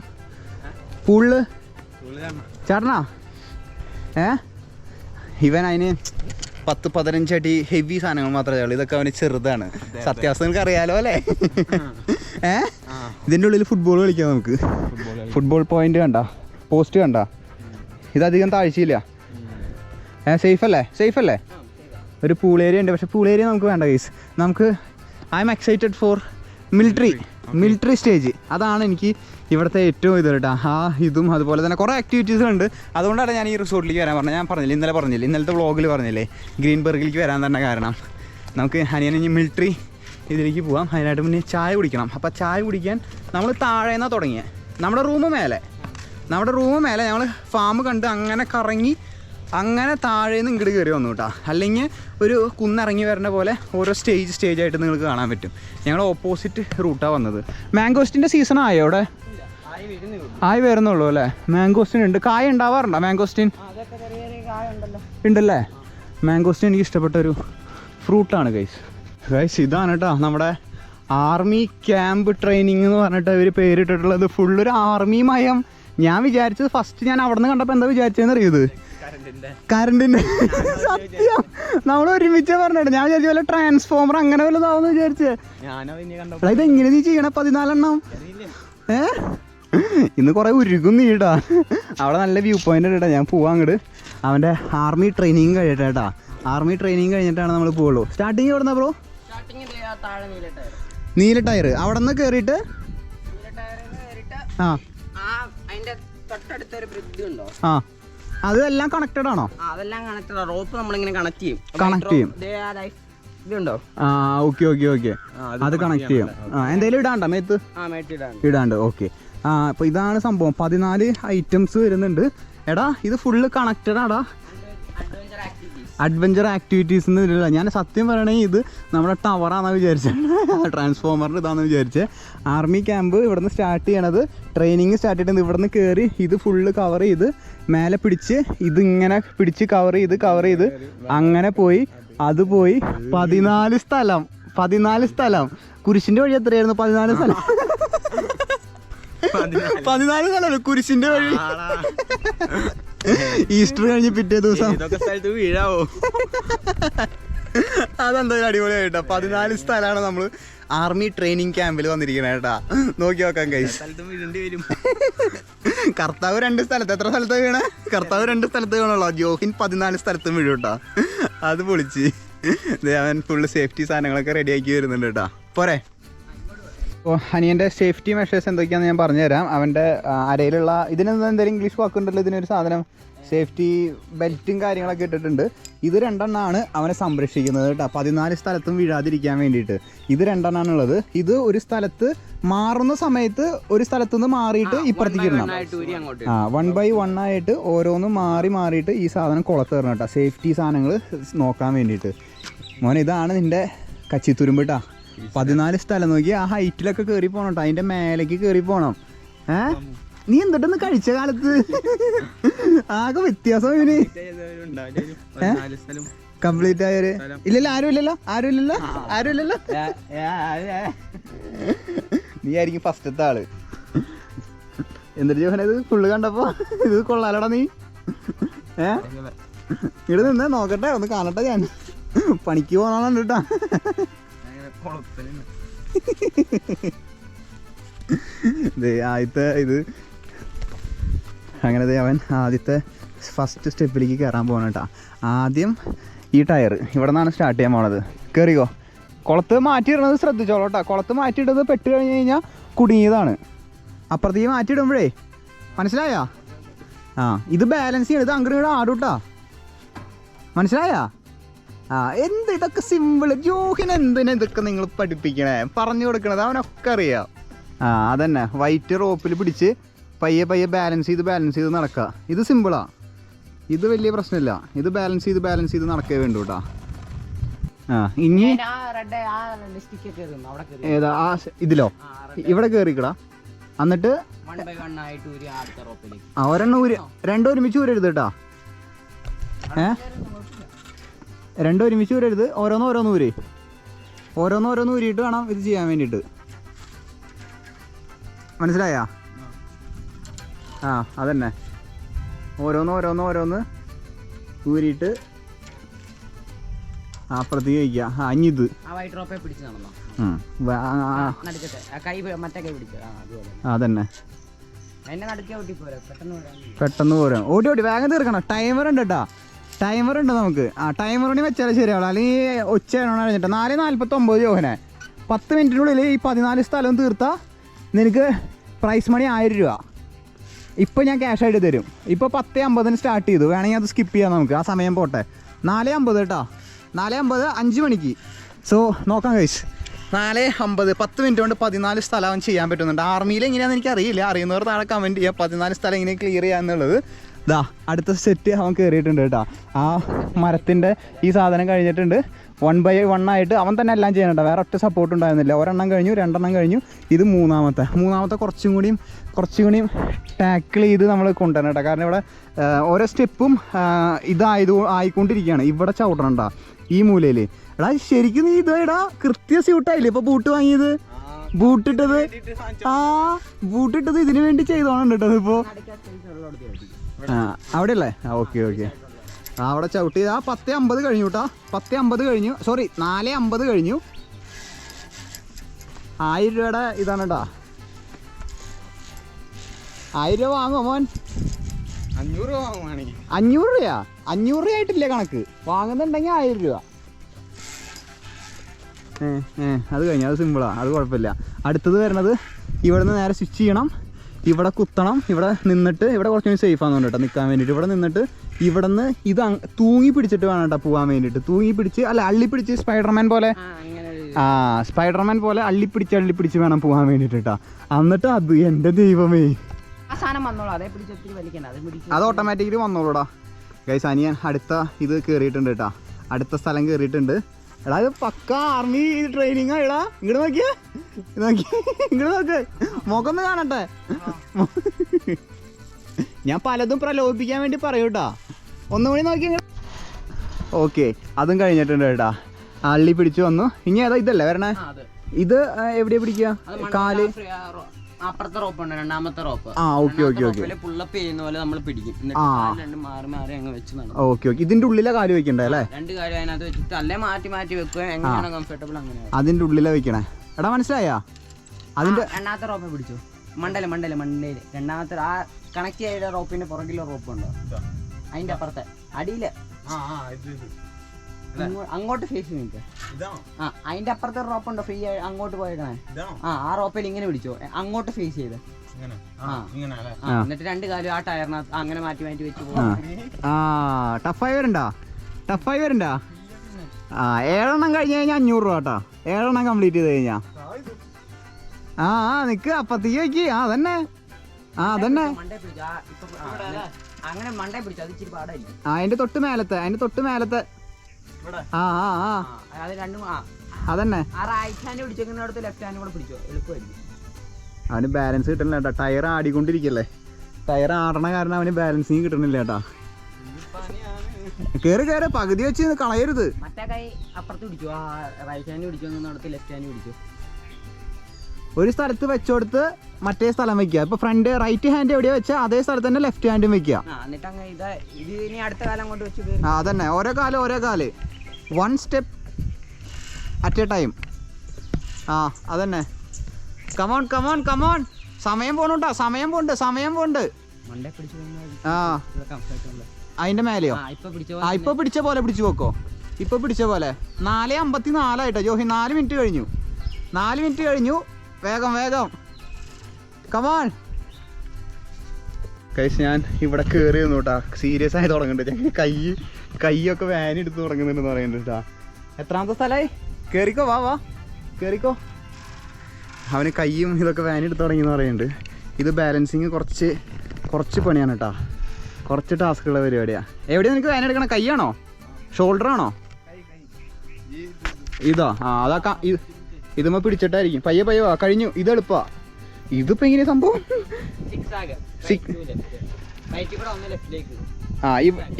പൂളിൽ ചാടണ. ഇവൻ അതിന് 10-15 അടി ഹെവി സാധനങ്ങൾ മാത്രമേ ഉള്ളൂ. ഇതൊക്കെ അവന് ചെറുതാണ്. സത്യാവസ്ഥ നിങ്ങൾക്ക് അറിയാലോ അല്ലേ? ഇതിൻ്റെ ഉള്ളിൽ ഫുട്ബോൾ കളിക്കാം നമുക്ക്. ഫുട്ബോൾ പോയിന്റ് കണ്ട, പോസ്റ്റ് കണ്ട, ഇതധികം താഴ്ചയില്ല. സേഫ് അല്ലേ? ഒരു പൂൾ ഏരിയ ഉണ്ട്, പക്ഷെ പൂൾ ഏരിയ നമുക്ക് വേണ്ട ഗൈസ്. നമുക്ക് I M excited four military stage. അതാണ് എനിക്ക് ഇവിടുത്തെ ഏറ്റവും ഇത് കേട്ടോ. ഇതും അതുപോലെ തന്നെ കുറേ ആക്ടിവിറ്റീസ് ഉണ്ട്. അതുകൊണ്ടാണ് ഞാൻ ഈ റിസോർട്ടിലേക്ക് വരാൻ പറഞ്ഞത്. ഞാൻ പറഞ്ഞില്ലേ ഇന്നലത്തെ വ്ളോഗിൽ പറഞ്ഞില്ലേ ഗ്രീൻബർഗിലേക്ക് വരാൻ തന്നെ കാരണം. നമുക്ക് ഹനിയന് മിലിറ്ററി ഇതിലേക്ക് പോവാം. അതിനായിട്ട് മുന്നേ ചായ കുടിക്കണം. അപ്പോൾ ചായ കുടിക്കാൻ നമ്മൾ താഴേന്നാണ് തുടങ്ങിയത്. നമ്മുടെ റൂമ് മേലെ ഞങ്ങൾ ഫാം കണ്ട് അങ്ങനെ കറങ്ങി അങ്ങനെ താഴേന്ന് ഇങ്ങോട്ട് കയറി വന്നു കേട്ടോ. അല്ലെങ്കിൽ ഒരു കുന്നിറങ്ങി വരുന്ന പോലെ ഓരോ സ്റ്റേജായിട്ട് നിങ്ങൾക്ക് കാണാൻ പറ്റും. ഞങ്ങൾ ഓപ്പോസിറ്റ് റൂട്ടാണ് വന്നത്. മാംഗോസ്റ്റിൻ്റെ സീസൺ ആയോ അവിടെ? ആയി വരുന്നുള്ളൂ അല്ലേ? മാംഗോസ്റ്റിൻ ഉണ്ട്. കായ ഉണ്ടാവാറുണ്ടോ മാംഗോസ്റ്റിൻ? ഉണ്ടല്ലേ. മാംഗോസ്റ്റിൻ എനിക്ക് ഇഷ്ടപ്പെട്ടൊരു ഫ്രൂട്ടാണ് ഗൈസ്. ഇതാണ് കേട്ടോ നമ്മുടെ ആർമി ക്യാമ്പ് ട്രെയിനിങ് എന്ന് പറഞ്ഞിട്ട് അവർ പേരിട്ടിട്ടുള്ളത്. ഫുള്ളൊരു ആർമി മയം. ഞാൻ വിചാരിച്ചത് ഫസ്റ്റ് ഞാൻ അവിടെ നിന്ന് കണ്ടപ്പോൾ എന്താ വിചാരിച്ചതെന്ന് അറിയത്? കറണ്ടിൻ്റെ സത്യം നമ്മൾ ഒരുമിച്ച് പറഞ്ഞിട്ട് ഞാൻ വിചാരിച്ച പോലെ ട്രാൻസ്ഫോമർ അങ്ങനെ വല്ലതാവെന്ന് വിചാരിച്ചേ. ഇതെങ്ങനെ നീ ചെയ്യണേ 14 എണ്ണം? ഇന്ന് കുറേ ഉരുകും നീടാ. അവിടെ നല്ല വ്യൂ പോയിന്റ് ഇട്ടാ. ഞാൻ പോവാം അങ്ങോട്ട്. അവൻ്റെ ആർമി ട്രെയിനിങ് കഴിയട്ടെ. ആർമി ട്രെയിനിങ് കഴിഞ്ഞിട്ടാണ് നമ്മൾ പോവുള്ളൂ. സ്റ്റാർട്ടിങ് എവിടുന്നാ ബ്രോ? നീല ടയർ അവിടെ നിന്ന് കയറിയിട്ട് അതെല്ലാം കണക്റ്റഡ് ആണോ? അതെല്ലാം കണക്റ്റഡ്. റോപ്പ് നമ്മളിങ്ങനെ കണക്ട് ചെയ്യും. ഇതുണ്ടോ? ഓക്കെ അത് കണക്ട് ചെയ്യും. എന്തെങ്കിലും ഇടാണ്ടോ മേത്ത്? ഇടാണ്ട്. ഓക്കെ. അപ്പോൾ ഇതാണ് സംഭവം. 14 ഐറ്റംസ് വരുന്നുണ്ട്. എടാ ഇത് ഫുള്ള് കണക്റ്റഡ് ആടാ. അഡ്വഞ്ചർ ആക്ടിവിറ്റീസ് ഇല്ല. ഞാൻ സത്യം പറയണമെങ്കിൽ ഇത് നമ്മുടെ ടവറാണെന്ന് വിചാരിച്ചത്. ട്രാൻസ്ഫോമറിൻ്റെ ഇതാണെന്ന് വിചാരിച്ചത്. ആർമി ക്യാമ്പ് ഇവിടെ നിന്ന് സ്റ്റാർട്ട് ചെയ്യണത്, ട്രെയിനിങ് സ്റ്റാർട്ട് ചെയ്യണത് ഇവിടെ നിന്ന് കയറി ഇത് ഫുള്ള് കവർ ചെയ്ത് മേലെ പിടിച്ച് ഇതിങ്ങനെ പിടിച്ച് കവർ ചെയ്ത് അങ്ങനെ പോയി. അത് പോയി 14 സ്ഥലം. കുരിശിൻ്റെ വഴി എത്രയായിരുന്നു? 14 സ്ഥലം. 14 സ്ഥലമല്ലോ കുരിശിൻ്റെ വഴി. ഈസ്റ്റർ കഴിഞ്ഞ് പിറ്റേ ദിവസം വീഴാവോ? അതെന്തായാലും അടിപൊളിയായിട്ടാ. 14 സ്ഥലമാണ് നമ്മൾ ആർമി ട്രെയിനിങ് ക്യാമ്പിൽ വന്നിരിക്കണേ കേട്ടാ. നോക്കി നോക്കാം ഗൈസ്. കർത്താവ് 2 സ്ഥലത്ത്. എത്ര സ്ഥലത്ത് വീണേ? കർത്താവ് 2 സ്ഥലത്ത് വീണുള്ളൂ. ജോഹിൻ 14 സ്ഥലത്തും വീഴും കേട്ടാ. അത് പൊളിച്ച് അവൻ ഫുള്ള് സേഫ്റ്റി സാധനങ്ങളൊക്കെ റെഡിയാക്കി വരുന്നുണ്ട് കേട്ടാ. പോരെ. അപ്പോൾ ഹനിയൻ്റെ സേഫ്റ്റി മെഷേഴ്സ് എന്തൊക്കെയാണെന്ന് ഞാൻ പറഞ്ഞുതരാം. അവൻ്റെ അരയിലുള്ള എന്തെങ്കിലും ഇംഗ്ലീഷ് വാക്കുണ്ടല്ലോ ഇതിനൊരു സാധനം, സേഫ്റ്റി ബെൽറ്റും കാര്യങ്ങളൊക്കെ ഇട്ടിട്ടുണ്ട്. ഇത് 2 എണ്ണമാണ് അവനെ സംരക്ഷിക്കുന്നത് കേട്ടോ. 14 സ്ഥലത്തും വീഴാതിരിക്കാൻ വേണ്ടിയിട്ട് ഇത് 2 എണ്ണമാണുള്ളത്. ഇത് ഒരു സ്ഥലത്ത് മാറുന്ന സമയത്ത് ഒരു സ്ഥലത്തു നിന്ന് മാറിയിട്ട് ഇപ്പുറത്തേക്ക് ഇടണം. 1 by 1 ആയിട്ട് ഓരോന്നും മാറിയിട്ട് ഈ സാധനം കുളത്ത് തരണം കേട്ടോ. സേഫ്റ്റി സാധനങ്ങൾ നോക്കാൻ വേണ്ടിയിട്ട്. മോനെ ഇതാണ് നിൻ്റെ കച്ചിത്തുരുമ്പ് കേട്ടോ. 14 സ്ഥലം നോക്കി ആ ഹൈറ്റിലൊക്കെ കയറി പോകണം കേട്ടോ. അതിൻ്റെ മേലേക്ക് കയറി പോകണം. നീ എന്തിട്ടൊന്ന് കഴിച്ച കാലത്ത് ആകെ വ്യത്യാസം ഇവന് കംപ്ലീറ്റ് ആയൊരു ഇല്ലല്ലോ. ആരും ഇല്ലല്ലോ. നീ ആയിരിക്കും ഫസ്റ്റത്തെ ആള്. എന്തൊരു ജോഹന ഇത് ഫുള്ള് കണ്ടപ്പോ ഇത് കൊള്ളാലടാ. നീ ഇവിടെ നിന്ന് നോക്കട്ടെ, ഒന്ന് കാണട്ടെ. ഞാൻ പണിക്ക് പോകണം കേട്ടാ. ആദ്യത്തെ ഇത് അങ്ങനെ അവൻ ആദ്യത്തെ ഫസ്റ്റ് സ്റ്റെപ്പിലേക്ക് കയറാൻ പോകണം കേട്ടോ. ആദ്യം ഈ ടയർ ഇവിടെ നിന്നാണ് സ്റ്റാർട്ട് ചെയ്യാൻ പോണത്. കയറിക്കോ. കുളത്ത് മാറ്റിയിടുന്നത് ശ്രദ്ധിച്ചോളൂ കേട്ടോ. കുളത്ത് മാറ്റിയിടുന്നത് പെട്ട് കഴിഞ്ഞ് കഴിഞ്ഞാൽ കുടുങ്ങിയതാണ്. അപ്പുറത്തേക്ക് മാറ്റിയിടുമ്പോഴേ മനസ്സിലായാ? ഇത് ബാലൻസ് ചെയ്യണം. ഇത് അങ്ങോട്ട് ഇങ്ങോട്ട് ആടും. മനസ്സിലായാ? എന്ത് ഇതൊക്കെ സിമ്പിൾ. ജോഹിന് എന്തിനാ ഇതൊക്കെ നിങ്ങൾ പഠിപ്പിക്കണേ, പറഞ്ഞു കൊടുക്കണത്? അവനൊക്കെ അറിയാം. അതന്നെ. വൈറ്റ് റോപ്പിൽ പിടിച്ച് പയ്യെ ബാലൻസ് ചെയ്ത് നടക്കുക. ഇത് സിമ്പിളാ. ഇത് വലിയ പ്രശ്നമില്ല. ഇത് ബാലൻസ് ചെയ്ത് നടക്കേ വേണ്ടു കേട്ടോ. ഇനി ഏതാ ഇതിലോ? ഇവിടെ കയറിക്കടാ. എന്നിട്ട് ഒരെണ്ണം രണ്ടും ഒരുമിച്ച് ഊരരുത് കേട്ടോ. രണ്ടും ഒരുമിച്ച് ഊരരുത്. ഓരോന്ന് ഊരിയിട്ട് വേണം ഇത് ചെയ്യാൻ വേണ്ടിയിട്ട്. മനസ്സിലായാ? അതന്നെ. ഓരോന്ന് ഊരിയിട്ട് അപ്പുറത്തേക്ക് കഴിക്കാം. ഇനി ഇത് ആ വൈറ്റ് റോപ്പെ പിടിച്ച് നടന്നോ നടുക്കത്തെ കൈ മറ്റേ കൈ പിടിച്ചു അതന്നെ എന്നെ നടുക്കിയാ ഓട്ടി പോരാ പെട്ടെന്ന് പോരാ. ഓടി വേഗം തീർക്കണം. ടൈമർ ഉണ്ട് കേട്ടോ, ടൈമർ ഉണ്ട് നമുക്ക്. ടൈമറിന് വെച്ചാൽ ശരിയാവുള്ളൂ, അല്ലെങ്കിൽ ഉച്ച കഴിഞ്ഞിട്ട് 4:49 യോഹനെ 10 മിനിറ്റിനുള്ളിൽ ഈ 14 സ്ഥലവും തീർത്താൽ നിനക്ക് പ്രൈസ് മണി 1000 രൂപ. ഇപ്പോൾ ഞാൻ ക്യാഷ് ആയിട്ട് തരും. ഇപ്പോൾ 10:50 സ്റ്റാർട്ട് ചെയ്തു, വേണമെങ്കിൽ അത് സ്കിപ്പ് ചെയ്യാം നമുക്ക്, ആ സമയം പോട്ടെ. 4:50 കേട്ടോ, 4:50 5 മണിക്ക്. സോ നോക്കാം കഴിച്ച് 4:50 10 മിനിറ്റ് കൊണ്ട് 14 സ്ഥലം അവൻ ചെയ്യാൻ പറ്റുന്നുണ്ട്. ആർമിയിൽ എങ്ങനെയാണെന്ന് എനിക്കറിയില്ല, അറിയുന്നവർ താഴെ കമൻറ്റ് ചെയ്യുക 14 സ്ഥലം എങ്ങനെ ക്ലിയർ ചെയ്യാന്നുള്ളത്. ഇതാ അടുത്ത സെറ്റ് അവൻ കയറിയിട്ടുണ്ട് കേട്ടോ. ആ മരത്തിൻ്റെ ഈ സാധനം കഴിഞ്ഞിട്ടുണ്ട്. 1 by 1 ആയിട്ട് അവൻ തന്നെ എല്ലാം ചെയ്യണുണ്ട്, വേറെ ഒറ്റ സപ്പോർട്ട് ഉണ്ടായിരുന്നില്ല. ഒരെണ്ണം കഴിഞ്ഞു, 2 കഴിഞ്ഞു, ഇത് മൂന്നാമത്തെ കുറച്ചും കൂടിയും ടാക്കിൾ ചെയ്ത് നമ്മൾ കൊണ്ടുവരണം കേട്ടോ. കാരണം ഇവിടെ ഓരോ സ്റ്റെപ്പും ആയിക്കൊണ്ടിരിക്കുകയാണ്. ഇവിടെ ചവിട്ടണണ്ട ഈ മൂലയിൽ. എടാ ശരിക്കും നീ ഇതാ കൃത്യ സ്യൂട്ടായില്ലേ ഇപ്പോൾ ബൂട്ട് വാങ്ങിയത്, ബൂട്ടിട്ടത് ഇതിനു വേണ്ടി ചെയ്തോണം കേട്ടോ. ഇപ്പോൾ അവിടെ അല്ലേ? ഓക്കെ അവിടെ ചവിട്ടി. 10:50 കഴിഞ്ഞു കേട്ടോ, 10:50 കഴിഞ്ഞു, സോറി 4:50 കഴിഞ്ഞു. 1000 രൂപയുടെ ഇതാണ് കേട്ടോ. 1000 രൂപ വാങ്ങുമോ മോൻ? 500 രൂപ വാങ്ങുവാണെങ്കിൽ 500 രൂപയാ? 500 രൂപ ആയിട്ടില്ലേ കണക്ക്? വാങ്ങുന്നുണ്ടെങ്കിൽ 1000 രൂപ. അത് കഴിഞ്ഞു, അത് സിമ്പിളാണ്, അത് കുഴപ്പമില്ല. അടുത്തത് വരുന്നത് ഇവിടെ നിന്ന് നേരെ സ്വിച്ച് ചെയ്യണം, ഇവിടെ കുത്തണം, ഇവിടെ നിന്നിട്ട്, ഇവിടെ കുറച്ചുകൂടി സേഫ് ആണെന്ന് കേട്ടോ നിൽക്കാൻ വേണ്ടിയിട്ട്. ഇവിടെ നിന്നിട്ട് ഇവിടെ നിന്ന് ഇത് തൂങ്ങി പിടിച്ചിട്ട് വേണം കേട്ടോ പോകാൻ വേണ്ടിയിട്ട്. തൂങ്ങി പിടിച്ച് അല്ല അള്ളിപ്പിടിച്ച് സ്പൈഡർമാൻ പോലെ, സ്പൈഡർമാൻ പോലെ അള്ളിപ്പിടിച്ച് വേണം പോകാൻ വേണ്ടിയിട്ട് കേട്ടോ. എന്നിട്ട് അത് എൻ്റെ ദൈവമേ അത് ഓട്ടോമാറ്റിക്കലി വന്നോളൂടാ. ഗൈസ് അനിയൻ അടുത്ത ഇത് കയറിയിട്ടുണ്ട് കേട്ടോ, അടുത്ത സ്ഥലം കയറിയിട്ടുണ്ട്. എടാ ഇത് പക്ക ആർമി ട്രെയിനിങ് എടാ. ഇങ്ങോട്ട് നോക്കിയേ, ഇങ്ങോട്ട് നോക്ക്, മുഖം കാണട്ടെ. ഞാൻ പലതും പ്രലോഭിപ്പിക്കാൻ വേണ്ടി പറയൂ കേട്ടോ, ഒന്നുകൂടി നോക്കി. ഓക്കെ അതും കഴിഞ്ഞിട്ടുണ്ട് കേട്ടാ. അള്ളി പിടിച്ചു വന്നു. ഇനി ഏതാ ഇതല്ലേ വരണേ? ഇത് എവിടെയാ പിടിക്കുക? കാല് അപ്പുറത്തെ റോപ്പ് ഉണ്ട്, രണ്ടാമത്തെ റോപ്പ്. ഓക്കെ പുള്ളപ്പ് ചെയ്യുന്ന പോലെ നമ്മൾ പിടിക്കും. മാറി അങ്ങ് വെച്ച് ഓക്കെ ഇതിന്റെ ഉള്ളിലെ കാല് വെക്കണ്ടേ അല്ലേ? 2 കാര്യം അതിനകത്ത് വെച്ചിട്ട് അല്ലേ മാറ്റി വെക്കുക, എങ്ങനെയാണ് കംഫർട്ടബിൾ അങ്ങനെ അതിന്റെ ഉള്ളിലെ വെക്കണേ. എടാ മനസ്സിലായാ? അതിന്റെ രണ്ടാമത്തെ റോപ്പ് പിടിച്ചു. മണ്ടയില് രണ്ടാമത്തെ ആ കണക്ട് ചെയ്ത റോപ്പിന്റെ പുറകിലെ റോപ്പ് ഉണ്ടോ അതിന്റെ അപ്പുറത്തെ അടിയില് അങ്ങോട്ട് ഫേസ് നിൽക്കുക. അതിന്റെ അപ്പുറത്തെ റോപ്പ് ഉണ്ടോ ഫ്രീ അങ്ങോട്ട് പോയേക്കണേ? ആ റോപ്പിൽ ഇങ്ങനെ പിടിച്ചോ, അങ്ങോട്ട് ഫേസ് ചെയ്ത്. എന്നിട്ട് 2 കാലും ആ ടയറിനകത്ത് അങ്ങനെ മാറ്റി വെച്ച് പോകും. ടഫായി വരണ്ട 7 കഴിഞ്ഞ് കഴിഞ്ഞാൽ 500 രൂപ കേട്ടോ. 7 കംപ്ലീറ്റ് ചെയ്ത് കഴിഞ്ഞാ നിക്ക് അപ്പത്തേക്ക് വെക്ക്. അതന്നെ അങ്ങനെ മണ്ടേ പിടിച്ചു, അത് ഇച്ചിരി പാടായിരിക്കും. അതിന്റെ തൊട്ട് മേലത്തെ അത് രണ്ടും അതന്നെ. ആ റൈറ്റ് ഹാൻഡ് പിടിച്ചേക്കുന്നിടത്ത് ലെഫ്റ്റ് ഹാൻഡ് കൂടെ പിടിച്ചോ, എളുപ്പമായിരിക്കും. അവന് ബാലൻസ് കിട്ടണില്ല കേട്ടോ, ടയർ ആടിക്കൊണ്ടിരിക്കല്ലേ. ടയർ ആടണ കാരണം അവന് ബാലൻസിങ് കിട്ടണില്ല കേട്ടാ. കേറ് പകുതി വെച്ച് കളയരുത്. മറ്റേ കൈ അപ്പുറത്ത് പിടിച്ചു, ആ റൈറ്റ് ഹാൻഡ് പിടിച്ചോന്നിടത്ത് ലെഫ്റ്റ് ഹാൻഡ് പിടിച്ചു. ഒരു സ്ഥലത്ത് വെച്ചോടുത്ത് മറ്റേ സ്ഥലം വെക്കുക. ഇപ്പൊ ഫ്രണ്ട് റൈറ്റ് ഹാൻഡ് എവിടെയാ വെച്ചാൽ അതേ സ്ഥലത്ത് തന്നെ ലെഫ്റ്റ് ഹാൻഡും വെക്കുക. അതന്നെ, ഓരോ കാല് 1 സ്റ്റെപ്പ് അറ്റ് എ ടൈം. അതന്നെ. കമോൺ സമയം പോണുണ്ടോ? സമയം പോണ്ട്. അതിന്റെ മേലെയോ? ഇപ്പൊ പിടിച്ച പോലെ പിടിച്ചു വെക്കോ. ഇപ്പൊ പിടിച്ച പോലെ. 4:54 ആയിട്ടോ ജോഹി. 4 മിനിറ്റ് കഴിഞ്ഞു. വേഗം കമോൺ കഴിച്ച്. ഞാൻ ഇവിടെ കയറി വന്നു കേട്ടാ, സീരിയസ് ആയി തുടങ്ങുന്നുണ്ട്. കൈയൊക്കെ വാനെടുത്ത് തുടങ്ങുന്നുണ്ടെന്ന് പറയുന്നുണ്ട് കേട്ടാ. എത്രാമത്തെ സ്ഥലമായി? കയറിക്കോ, വാ കയറിക്കോ. അവന് കൈയും ഇതൊക്കെ വാനെടുത്ത് തുടങ്ങിയെന്ന് പറയുന്നുണ്ട്. ഇത് ബാലൻസിങ് കുറച്ച് പണിയാണ് കേട്ടാ, കുറച്ച് ടാസ്കുള്ള പരിപാടിയാണ്. എവിടെയാണ് നിനക്ക് വാനെടുക്കണ? കൈയാണോ ഷോൾഡറാണോ? ഇതാ അതാ ഇതുമ്മ പിടിച്ചിട്ടായിരിക്കും. പയ്യെ വാ. കഴിഞ്ഞു. ഇത് എളുപ്പാ. ഇതിപ്പോ എങ്ങനെയാ സംഭവം?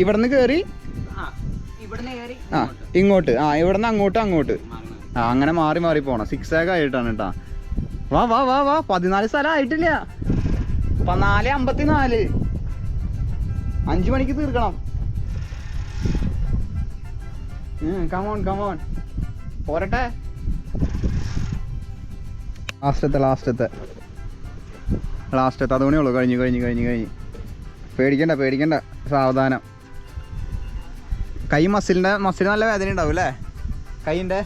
ഇവിടുന്ന് കേറി ഇങ്ങോട്ട്, ഇവിടുന്ന് അങ്ങോട്ട് അങ്ങനെ മാറി പോണം. 6 ആയിട്ടാണ് കേട്ടാ. വാ 14 സ്ഥലം ആയിട്ടില്ല. 4:54 5 മണിക്ക് തീർക്കണം. കമോൺ കമോൺ പോരട്ടെ. ലാസ്റ്റത്തെ അതുകൊണ്ടേ ഉള്ളൂ. കഴിഞ്ഞു. പേടിക്കണ്ട സാവധാനം. കൈ മസിൽ നല്ല വേദന ഉണ്ടാവും അല്ലേ കൈയിൻ്റെ?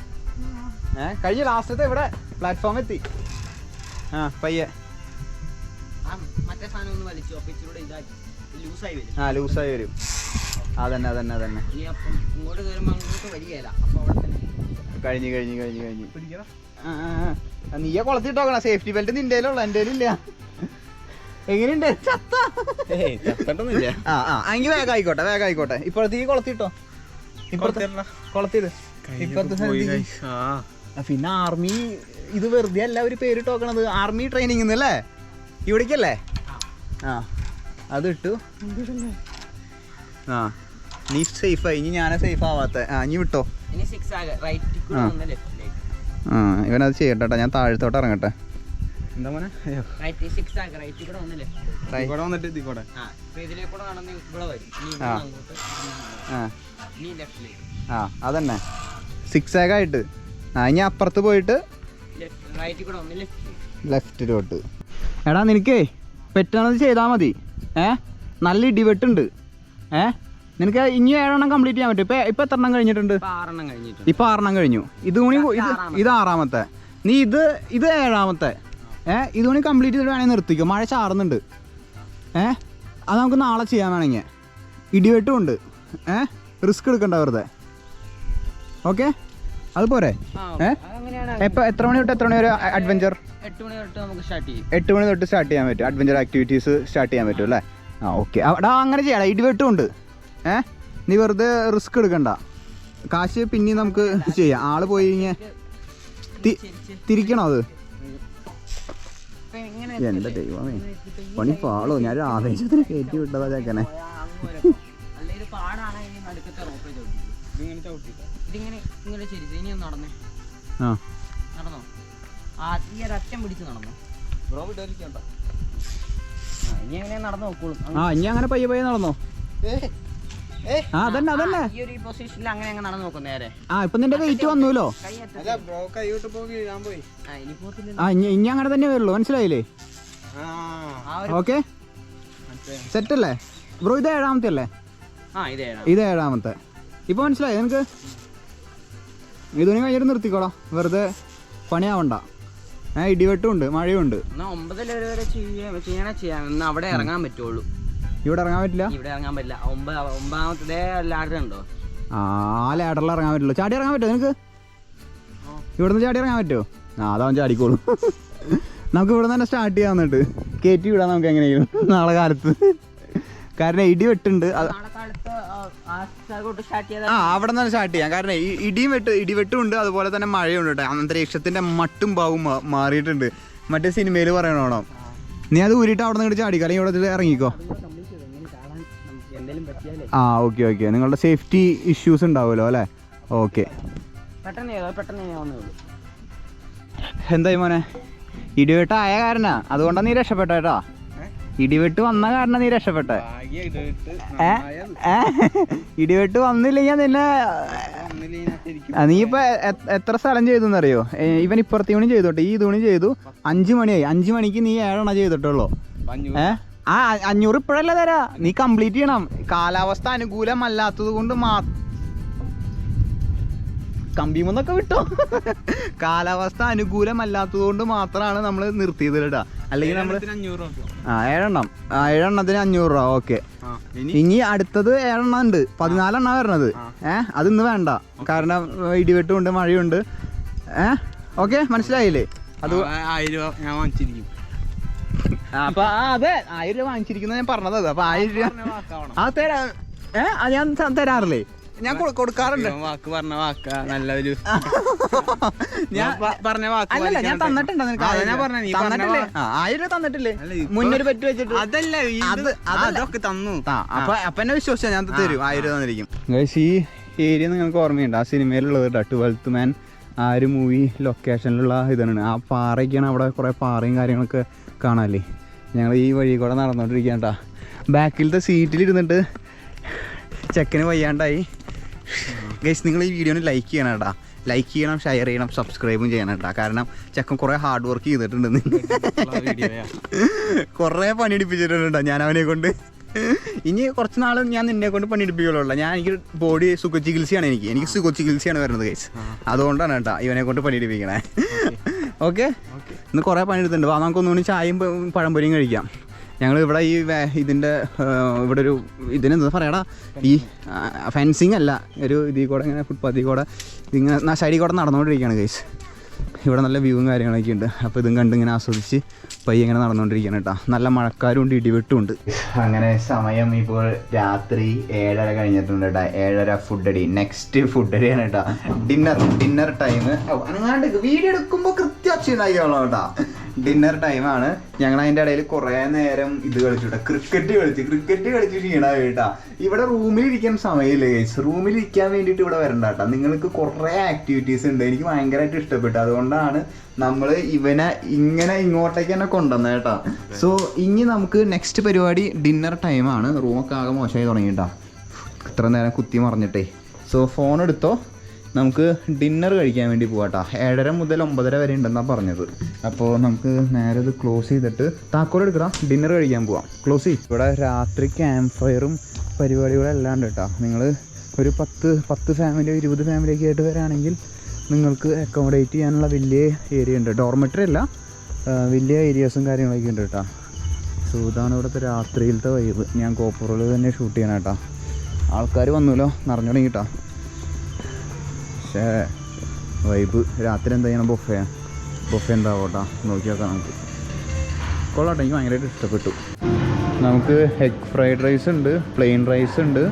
കഴിഞ്ഞ ലാസ്റ്റത്തെ ഇവിടെ പ്ലാറ്റ്ഫോം എത്തി. പയ്യെ മറ്റേ സാധനം ഒന്ന് വലിച്ചു അപ്പൊ ഇച്ചിരി ഇതാക്കി ലൂസായി വരും. ലൂസായി വരും. അതന്നെ ഇനി അപ്പം ഇങ്ങോട്ട് കയറുമ്പോ അങ്ങോട്ട് വരികയില്ല. അപ്പൊ അവിടെ തന്നെ കഴിഞ്ഞു. നീയെ കൊളത്തിട്ടോക്കണ. സേഫ്റ്റി ബെൽറ്റ് നിന്റെ ഉള്ള എൻ്റെ ഇല്ല. എങ്ങനെയുണ്ട്? ചത്തട്ടൊന്നുമില്ല. എങ്കിൽ വേഗം ആയിക്കോട്ടെ. ഇപ്പോഴത്തെ ഈ കൊളത്തിട്ടോ. കൊളത്തിട്. പിന്നെ ആർമി ഇത് വെറുതെ അല്ല ഒരു പേരിട്ടോക്കണത്. ആർമി ട്രെയിനിങ് അല്ലേ ഇവിടേക്കല്ലേ? അത് ഇട്ടു. നീ സേഫായി. ഇനി ഞാനാ സേഫ് ആവാത്ത. ഇനി വിട്ടോ. ഇവനത് ചെയ്യട്ടെ. ഞാൻ താഴത്തോട്ട് ഇറങ്ങട്ടെ. എന്താ മോനെ? അതന്നെ 6 ആയിട്ട്. ഇനി അപ്പുറത്ത് പോയിട്ട് ലെഫ്റ്റിലോട്ട്. എടാ നിനക്കേ പറ്റണത് ചെയ്താൽ മതി. നല്ല ഇടിവെട്ടുണ്ട്. നിനക്ക് ഇനി 7 എണ്ണം കംപ്ലീറ്റ് ചെയ്യാൻ പറ്റും. ഇപ്പൊ എത്ര എണ്ണം കഴിഞ്ഞിട്ടുണ്ട്? ഇപ്പൊ 6 എണ്ണം കഴിഞ്ഞു. ഇത് 6ാമത്തെ. നീ ഇത് 7ാമത്തെ. ഇത് കൂടി കംപ്ലീറ്റ് ചെയ്തിട്ട് വേണമെങ്കിൽ നിർത്തിക്കോ. മഴ ചാറുന്നുണ്ട്. അത് നമുക്ക് നാളെ ചെയ്യാൻ വേണമെങ്കിൽ. ഇടിവെട്ടും ഉണ്ട്. റിസ്ക് എടുക്കണ്ട വെറുതെ. ഓക്കെ അത് പോരെ? എത്ര മണി തൊട്ട് എത്ര മണി വരെ അഡ്വഞ്ചർ? 8 മണി തൊട്ട് നമുക്ക് സ്റ്റാർട്ട് ചെയ്യും. 8 മണി തൊട്ട് സ്റ്റാർട്ട് ചെയ്യാൻ പറ്റും. അഡ്വഞ്ചർ ആക്ടിവിറ്റീസ് സ്റ്റാർട്ട് ചെയ്യാൻ പറ്റും അല്ലേ? ഓക്കെ. അവിടെ അങ്ങനെ ചെയ്യാം. ഇടിവെട്ടും ഉണ്ട്. നീ വെറുതെ റിസ്ക് എടുക്കണ്ട. കാശ് പിന്നെ നമുക്ക് ചെയ്യാം. ആള് പോയി കഴിഞ്ഞാൽ തിരിക്കണോ? അത് എൻ്റെ ദൈവമേ പണി പാളോ. ഞാൻ ഒരു ആവേശത്തിന് കയറ്റി വിട്ടതാ ചേക്കനെ. ഇനി അങ്ങനെ പയ്യെ നടന്നോ. അതന്നെ ഇപ്പൊ നിന്റെ വെയിറ്റ് വന്നൂലോ. ഇനി അങ്ങനെ തന്നെ വരുള്ളൂ. മനസ്സിലായില്ലേ? ഓക്കെ സെറ്റ് അല്ലേ ബ്രോ? ഇത് 7ാമത്തെ അല്ലേ? ഇത് 7ാമത്തെ. ഇപ്പൊ മനസ്സിലായി നിനക്ക്? ഇതുണി കഴിഞ്ഞിട്ട് നിർത്തിക്കോളാം. വെറുതെ പണിയാവണ്ട. ഇടിവെട്ടും ഉണ്ട്, മഴയുണ്ട്. 9 ലെവൽ വരെ ചെയ്യാൻ അവിടെ ഇറങ്ങാൻ പറ്റുള്ളൂ. ഇവിടെ ഇറങ്ങാൻ പറ്റില്ല. ഇവിടെ ഇറങ്ങാൻ പറ്റില്ല. 9ാമത്തെ ലാഡർ ഉണ്ടോ? ലാഡറിൽ ഇറങ്ങാൻ പറ്റില്ല. ചാടി ഇറങ്ങാൻ പറ്റുമോ നിനക്ക്? ഇവിടുന്ന് ചാടി ഇറങ്ങാൻ പറ്റുമോ? അതാവും ചാടിക്കോളൂ. നമുക്ക് ഇവിടെ തന്നെ സ്റ്റാർട്ട് ചെയ്യാൻ വന്നിട്ട് കയറ്റി വിടാം നമുക്ക് എങ്ങനെയും നാളെ കാലത്ത്. കാരണം ഇടിവെട്ടുണ്ട്. അവിടെ നിന്ന് സ്റ്റാർട്ട് ചെയ്യാം. കാരണം ഇടിവെട്ടും ഉണ്ട്, അതുപോലെ തന്നെ മഴയുണ്ട് കേട്ടോ. അന്തരീക്ഷത്തിന്റെ മട്ടും ഭാവും മാറിയിട്ടുണ്ട്. മറ്റേ സിനിമയിൽ പറയണോ? നീ അത് ഊരിയിട്ട് അവിടെ നിന്ന് ചാടിക്കോ, അല്ലെങ്കിൽ ഇവിടെ ഇറങ്ങിക്കോ. ഓക്കെ. നിങ്ങളുടെ സേഫ്റ്റി ഇഷ്യൂസ് ഉണ്ടാവുമല്ലോ അല്ലേ? ഓക്കെ. എന്തായി മോനെ? ഇടിവെട്ട് ആയ കാരണ അതുകൊണ്ടാണ് നീ രക്ഷപ്പെട്ട കേട്ടോ. ഇടിവെട്ട് വന്ന കാരണം നീ രക്ഷപ്പെട്ടെ. ഇടിവെട്ട് വന്നില്ലെങ്കിൽ നിന്നെ നീ ഇപ്പൊ എത്ര സ്ഥലം ചെയ്തെന്നറിയോ? ഇവൻ ഇപ്പുറത്തെ യൂണി ചെയ്തോട്ടെ, ഈ തൂണി ചെയ്തു. 5 മണിയായി. 5 മണിക്ക് നീ 7 എണ്ണം ചെയ്തിട്ടുള്ളൂ. 500 ഇപ്പോഴല്ലേ തരാ. നീ കംപ്ലീറ്റ് ചെയ്യണം. കാലാവസ്ഥ അനുകൂലമല്ലാത്തത് കൊണ്ട് കമ്പിമെന്നൊക്കെ വിട്ടോ. കാലാവസ്ഥ അനുകൂലമല്ലാത്തത് കൊണ്ട് മാത്രമാണ് നമ്മൾ നിർത്തിയത് കേട്ടാ. അല്ലെങ്കിൽ നമ്മൾ 7 എണ്ണത്തിന് 500 രൂപ. ഓക്കെ. ഇനി അടുത്തത് 7 എണ്ണം ഉണ്ട്. 14 എണ്ണ വരണത്. അത് ഇന്ന് വേണ്ട, കാരണം ഇടിവെട്ടും ഉണ്ട്, മഴയുണ്ട്. ഓക്കെ മനസ്സിലായില്ലേ? അത് 1000 രൂപ ഞാൻ വാങ്ങിച്ചിരിക്കും. അപ്പൊ അതെ 1000 രൂപ വാങ്ങിച്ചിരിക്കുന്ന ഞാൻ പറഞ്ഞത്. അപ്പൊ 1000 രൂപ അത് തരാ. ഞാൻ തരാറില്ലേ? ഞാൻ കൊടുക്കാറുണ്ട്. വാക്ക് പറഞ്ഞ വാക്ക നല്ലൊരു പറഞ്ഞ വാക്കല്ല ഞാൻ തന്നിട്ടുണ്ട് നിനക്ക്. 1000 രൂപ തന്നിട്ടില്ലേ മുന്നൊരു പറ്റി വെച്ചിട്ട്? അതല്ല അതൊക്കെ തന്നു. അപ്പൊ എന്നെ വിശ്വസിച്ചാ ഞാൻ തരും. 1000 രൂപ തന്നിരിക്കും. ഈ ഏരിയ നിങ്ങൾക്ക് ഓർമ്മയുണ്ട്? ആ സിനിമയിലുള്ളത് കേട്ടോ, 12th മാൻ. ആ ഒരു മൂവി ലൊക്കേഷനിലുള്ള ഇതാണ്. ആ പാറയൊക്കെയാണ്. അവിടെ കുറേ പാറയും കാര്യങ്ങളൊക്കെ കാണാല്ലേ. ഞങ്ങൾ ഈ വഴി കൂടെ നടന്നുകൊണ്ടിരിക്കുക കേട്ടോ. ബാക്കിലത്തെ സീറ്റിലിരുന്നിട്ട് ചെക്കന് വയ്യാണ്ടായി ഗൈസ് നിങ്ങൾ ഈ വീഡിയോന് ലൈക്ക് ചെയ്യണം കേട്ടോ, ലൈക്ക് ചെയ്യണം, ഷെയർ ചെയ്യണം, സബ്സ്ക്രൈബും ചെയ്യണം കേട്ടോ. കാരണം ചെക്കൻ കുറേ ഹാർഡ് വർക്ക് ചെയ്തിട്ടുണ്ട്, കുറേ പണിയെടുപ്പിച്ചിട്ടുണ്ട് ഞാൻ അവനെ കൊണ്ട്. ഇനി കുറച്ച് നാൾ ഞാൻ നിന്നെ കൊണ്ട് പണിയെടുപ്പിക്കുള്ളൂ. എനിക്ക് ബോഡി സുഖചികിത്സയാണ്, എനിക്ക് സുഖചികിത്സയാണ് വരുന്നത് ഗൈസ്. അതുകൊണ്ടാണ് കേട്ടോ ഇവനെ കൊണ്ട് പണിയെടുപ്പിക്കണേ. ഓക്കെ, ഇന്ന് കുറേ പണിയെടുത്തിട്ടുണ്ട്. വാ നമുക്കൊന്നുകൂടി ചായയും പഴംപൊരിയും കഴിക്കാം. ഞങ്ങൾ ഇവിടെ ഈ ഇതിൻ്റെ ഇവിടെ ഒരു ഇതിനെന്താ പറയടാ, ഈ ഫെൻസിങ് അല്ല, ഒരു ഇതിൽ കൂടെ ഇങ്ങനെ ഫുട്പാത്തിൽ കൂടെ ഇങ്ങനെ സൈഡിൽ കൂടെ നടന്നുകൊണ്ടിരിക്കുകയാണ് ഗൈസ്. ഇവിടെ നല്ല വ്യൂവും കാര്യങ്ങളൊക്കെ ഉണ്ട്. അപ്പോൾ ഇതും കണ്ട് ഇങ്ങനെ ആസ്വദിച്ച് പയ്യെ ഇങ്ങനെ നടന്നുകൊണ്ടിരിക്കുകയാണ് കേട്ടോ. നല്ല മഴക്കാരും ഉണ്ട്, ഇടിവെട്ടും ഉണ്ട്. അങ്ങനെ സമയം ഇപ്പോൾ രാത്രി 7:30 കഴിഞ്ഞിട്ടുണ്ട് കേട്ടോ. 7:30 ഫുഡ് അടി, നെക്സ്റ്റ് ഫുഡ് അടിയാണ് കേട്ടോ. Dinner time. അങ്ങാണ്ട് വീഡിയോ എടുക്കുമ്പോൾ കൃത്യം അച്ഛനായിക്കോളാം കേട്ടോ. ഡിന്നർ ടൈമാണ്. ഞങ്ങൾ അതിൻ്റെ ഇടയിൽ കുറേ നേരം ഇത് കളിച്ചു കേട്ടോ, ക്രിക്കറ്റ് കളിച്ച് ക്ഷീണമായി കേട്ടോ. ഇവിടെ റൂമിലിരിക്കാൻ സമയമില്ല ഗൈസ്, റൂമിലിരിക്കാൻ വേണ്ടിയിട്ട് ഇവിടെ വരണ്ട കേട്ടോ. നിങ്ങൾക്ക് കുറേ ആക്ടിവിറ്റീസ് ഉണ്ട്, എനിക്ക് ഭയങ്കരമായിട്ട് ഇഷ്ടപ്പെട്ടു. അതുകൊണ്ടാണ് നമ്മൾ ഇവനെ ഇങ്ങനെ ഇങ്ങോട്ടേക്ക് തന്നെ കൊണ്ടുവന്നത് കേട്ടോ. സോ ഇനി നമുക്ക് നെക്സ്റ്റ് പരിപാടി ഡിന്നർ ടൈമാണ്. റൂമൊക്കെ ആകെ മോശമായി തുടങ്ങി കേട്ടോ, ഇത്ര നേരം കുത്തി മറിഞ്ഞിട്ടേ. സോ ഫോൺ എടുത്തോ, നമുക്ക് ഡിന്നർ കഴിക്കാൻ വേണ്ടി പോകാം കേട്ടോ. 7:30 മുതൽ 9:30 വരെ ഉണ്ടെന്നാണ് പറഞ്ഞത്. അപ്പോൾ നമുക്ക് നേരെ ഇത് ക്ലോസ് ചെയ്തിട്ട് താക്കോൽ എടുക്കണം, ഡിന്നർ കഴിക്കാൻ പോവാം. ക്ലോസ് ചെയ്യും. ഇവിടെ രാത്രി ക്യാമ്പ് ഫയറും പരിപാടികളും എല്ലാം ഉണ്ട് കേട്ടോ. നിങ്ങൾ ഒരു 10 ഫാമിലിയോ 20 ഫാമിലിയൊക്കെ ആയിട്ട് വരാണെങ്കിൽ നിങ്ങൾക്ക് അക്കോമഡേറ്റ് ചെയ്യാനുള്ള വലിയ ഏരിയ ഉണ്ട്. ഡോർമെറ്ററി അല്ല, വലിയ ഏരിയാസും കാര്യങ്ങളൊക്കെ ഉണ്ട് കേട്ടോ. സോ ഇതാണ് ഇവിടുത്തെ രാത്രിയിലത്തെ വൈബ്. ഞാൻ കോപ്പറിൽ തന്നെ ഷൂട്ട് ചെയ്യണം കേട്ടോ. ആൾക്കാർ വന്നല്ലോ, നിറഞ്ഞു തുടങ്ങി കേട്ടോ. പക്ഷേ വൈബ് രാത്രി എന്താ ചെയ്യണം, ബൊഫേ എന്താവും കേട്ടോ, നോക്കി നോക്കാം നമുക്ക്. കൊള്ളാട്ടോ, എനിക്ക് ഭയങ്കരമായിട്ട് ഇഷ്ടപ്പെട്ടു. നമുക്ക് എഗ് ഫ്രൈഡ് റൈസ് ഉണ്ട്, പ്ലെയിൻ റൈസ് ഉണ്ട്,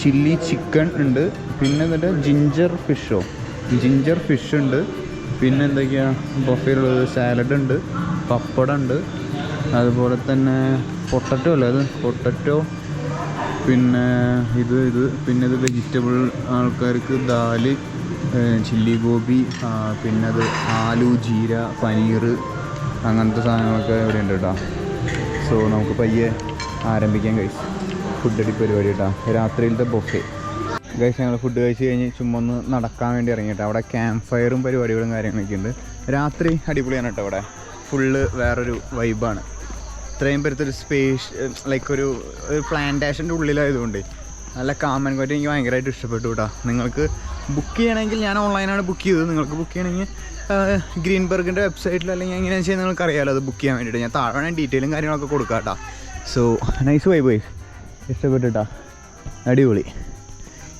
ചില്ലി ചിക്കൻ ഉണ്ട്, പിന്നെ എന്നിട്ട് ജിഞ്ചർ ഫിഷ് ഉണ്ട്. പിന്നെ എന്തൊക്കെയാണ് ബൊഫേയിലുള്ളത്, സാലഡ് ഉണ്ട്, പപ്പടം ഉണ്ട്, അതുപോലെ തന്നെ പൊട്ടറ്റോ അല്ലേ അത്, പൊട്ടറ്റോ, പിന്നെ പിന്നെ ഇത് വെജിറ്റബിൾ ആൾക്കാർക്ക് ദാല്, ചില്ലി ഗോബി, പിന്നെ അത് ആലു ജീര, പനീർ, അങ്ങനത്തെ സാധനങ്ങളൊക്കെ ഇവിടെ ഉണ്ട് കേട്ടോ. സോ നമുക്ക് പയ്യെ ആരംഭിക്കാൻ കഴിച്ചു ഫുഡ് അടി പരിപാടി കേട്ടോ. രാത്രിയിലത്തെ ബൊഫേ ഗൈസ്. ഞങ്ങൾ ഫുഡ് കഴിച്ച് കഴിഞ്ഞ് ചുമ്മാ ഒന്ന് നടക്കാൻ വേണ്ടി ഇറങ്ങിയിട്ട് അവിടെ ക്യാമ്പ് ഫയറും പരിപാടികളും കാര്യങ്ങളൊക്കെ ഉണ്ട്. രാത്രി അടിപൊളിയാണ് കേട്ടോ. അവിടെ ഫുള്ള് വേറൊരു വൈബാണ്. ഇത്രയും പേരത്തൊരു സ്പേസ്, ലൈക്ക് ഒരു പ്ലാന്റേഷൻ്റെ ഉള്ളിലായതുകൊണ്ട് നല്ല കാമൻ ക്വാറ്റ് എനിക്ക് ഭയങ്കരമായിട്ട് ഇഷ്ടപ്പെട്ടു കേട്ടോ. നിങ്ങൾക്ക് ബുക്ക് ചെയ്യണമെങ്കിൽ ഞാൻ ഓൺലൈനാണ് ബുക്ക് ചെയ്തത്. നിങ്ങൾക്ക് ബുക്ക് ചെയ്യണമെങ്കിൽ ഗ്രീൻബർഗിൻ്റെ വെബ്സൈറ്റിൽ അല്ലെങ്കിൽ എങ്ങനെയാണെന്ന് വെച്ചാൽ നിങ്ങൾക്ക് അറിയാമല്ലോ അത് ബുക്ക് ചെയ്യാൻ വേണ്ടിയിട്ട്. ഞാൻ താഴെ ഡീറ്റെയിലും കാര്യങ്ങളൊക്കെ കൊടുക്കാം കേട്ടോ. സോ നൈസ് വൈബ്, ഇഷ്ടപ്പെട്ടു കേട്ടോ, അടിപൊളി.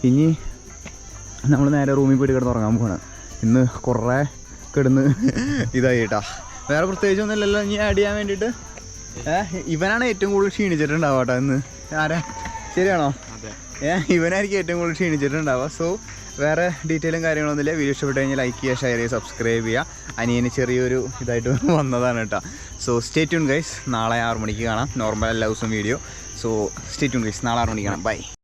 ഇനി നമ്മൾ നേരെ റൂമിൽ പോയിട്ട് കിടന്ന് ഉറങ്ങാൻ പോകണം. ഇന്ന് കുറേ കിടന്ന് ഇതായി കേട്ടോ. വേറെ പ്രത്യേകിച്ചൊന്നും ഇല്ലല്ലോ ഇനി ആഡ് ചെയ്യാൻ വേണ്ടിയിട്ട്. ഇവനാണ് ഏറ്റവും കൂടുതൽ ക്ഷീണിച്ചിട്ടുണ്ടാവുക കേട്ടോ ഇന്ന്. ആരാ, ശരിയാണോ? ഇവനായിരിക്കും ഏറ്റവും കൂടുതൽ ക്ഷീണിച്ചിട്ടുണ്ടാവുക. സോ വേറെ ഡീറ്റെയിലും കാര്യങ്ങളൊന്നുമില്ല. വീഡിയോ ഇഷ്ടപ്പെട്ട് കഴിഞ്ഞാൽ ലൈക്ക് ചെയ്യുക, ഷെയർ ചെയ്യുക, സബ്സ്ക്രൈബ് ചെയ്യുക. അനിയന് ചെറിയൊരു ഇതായിട്ട് വന്നതാണ് കേട്ടോ. So stay tune guys. നാളെ 6 മണിക്ക് കാണാം, നോർമൽ എല്ലാ ദിവസവും video. So stay tune guys, നാളെ 6 മണിക്ക് കാണാം. ബൈ.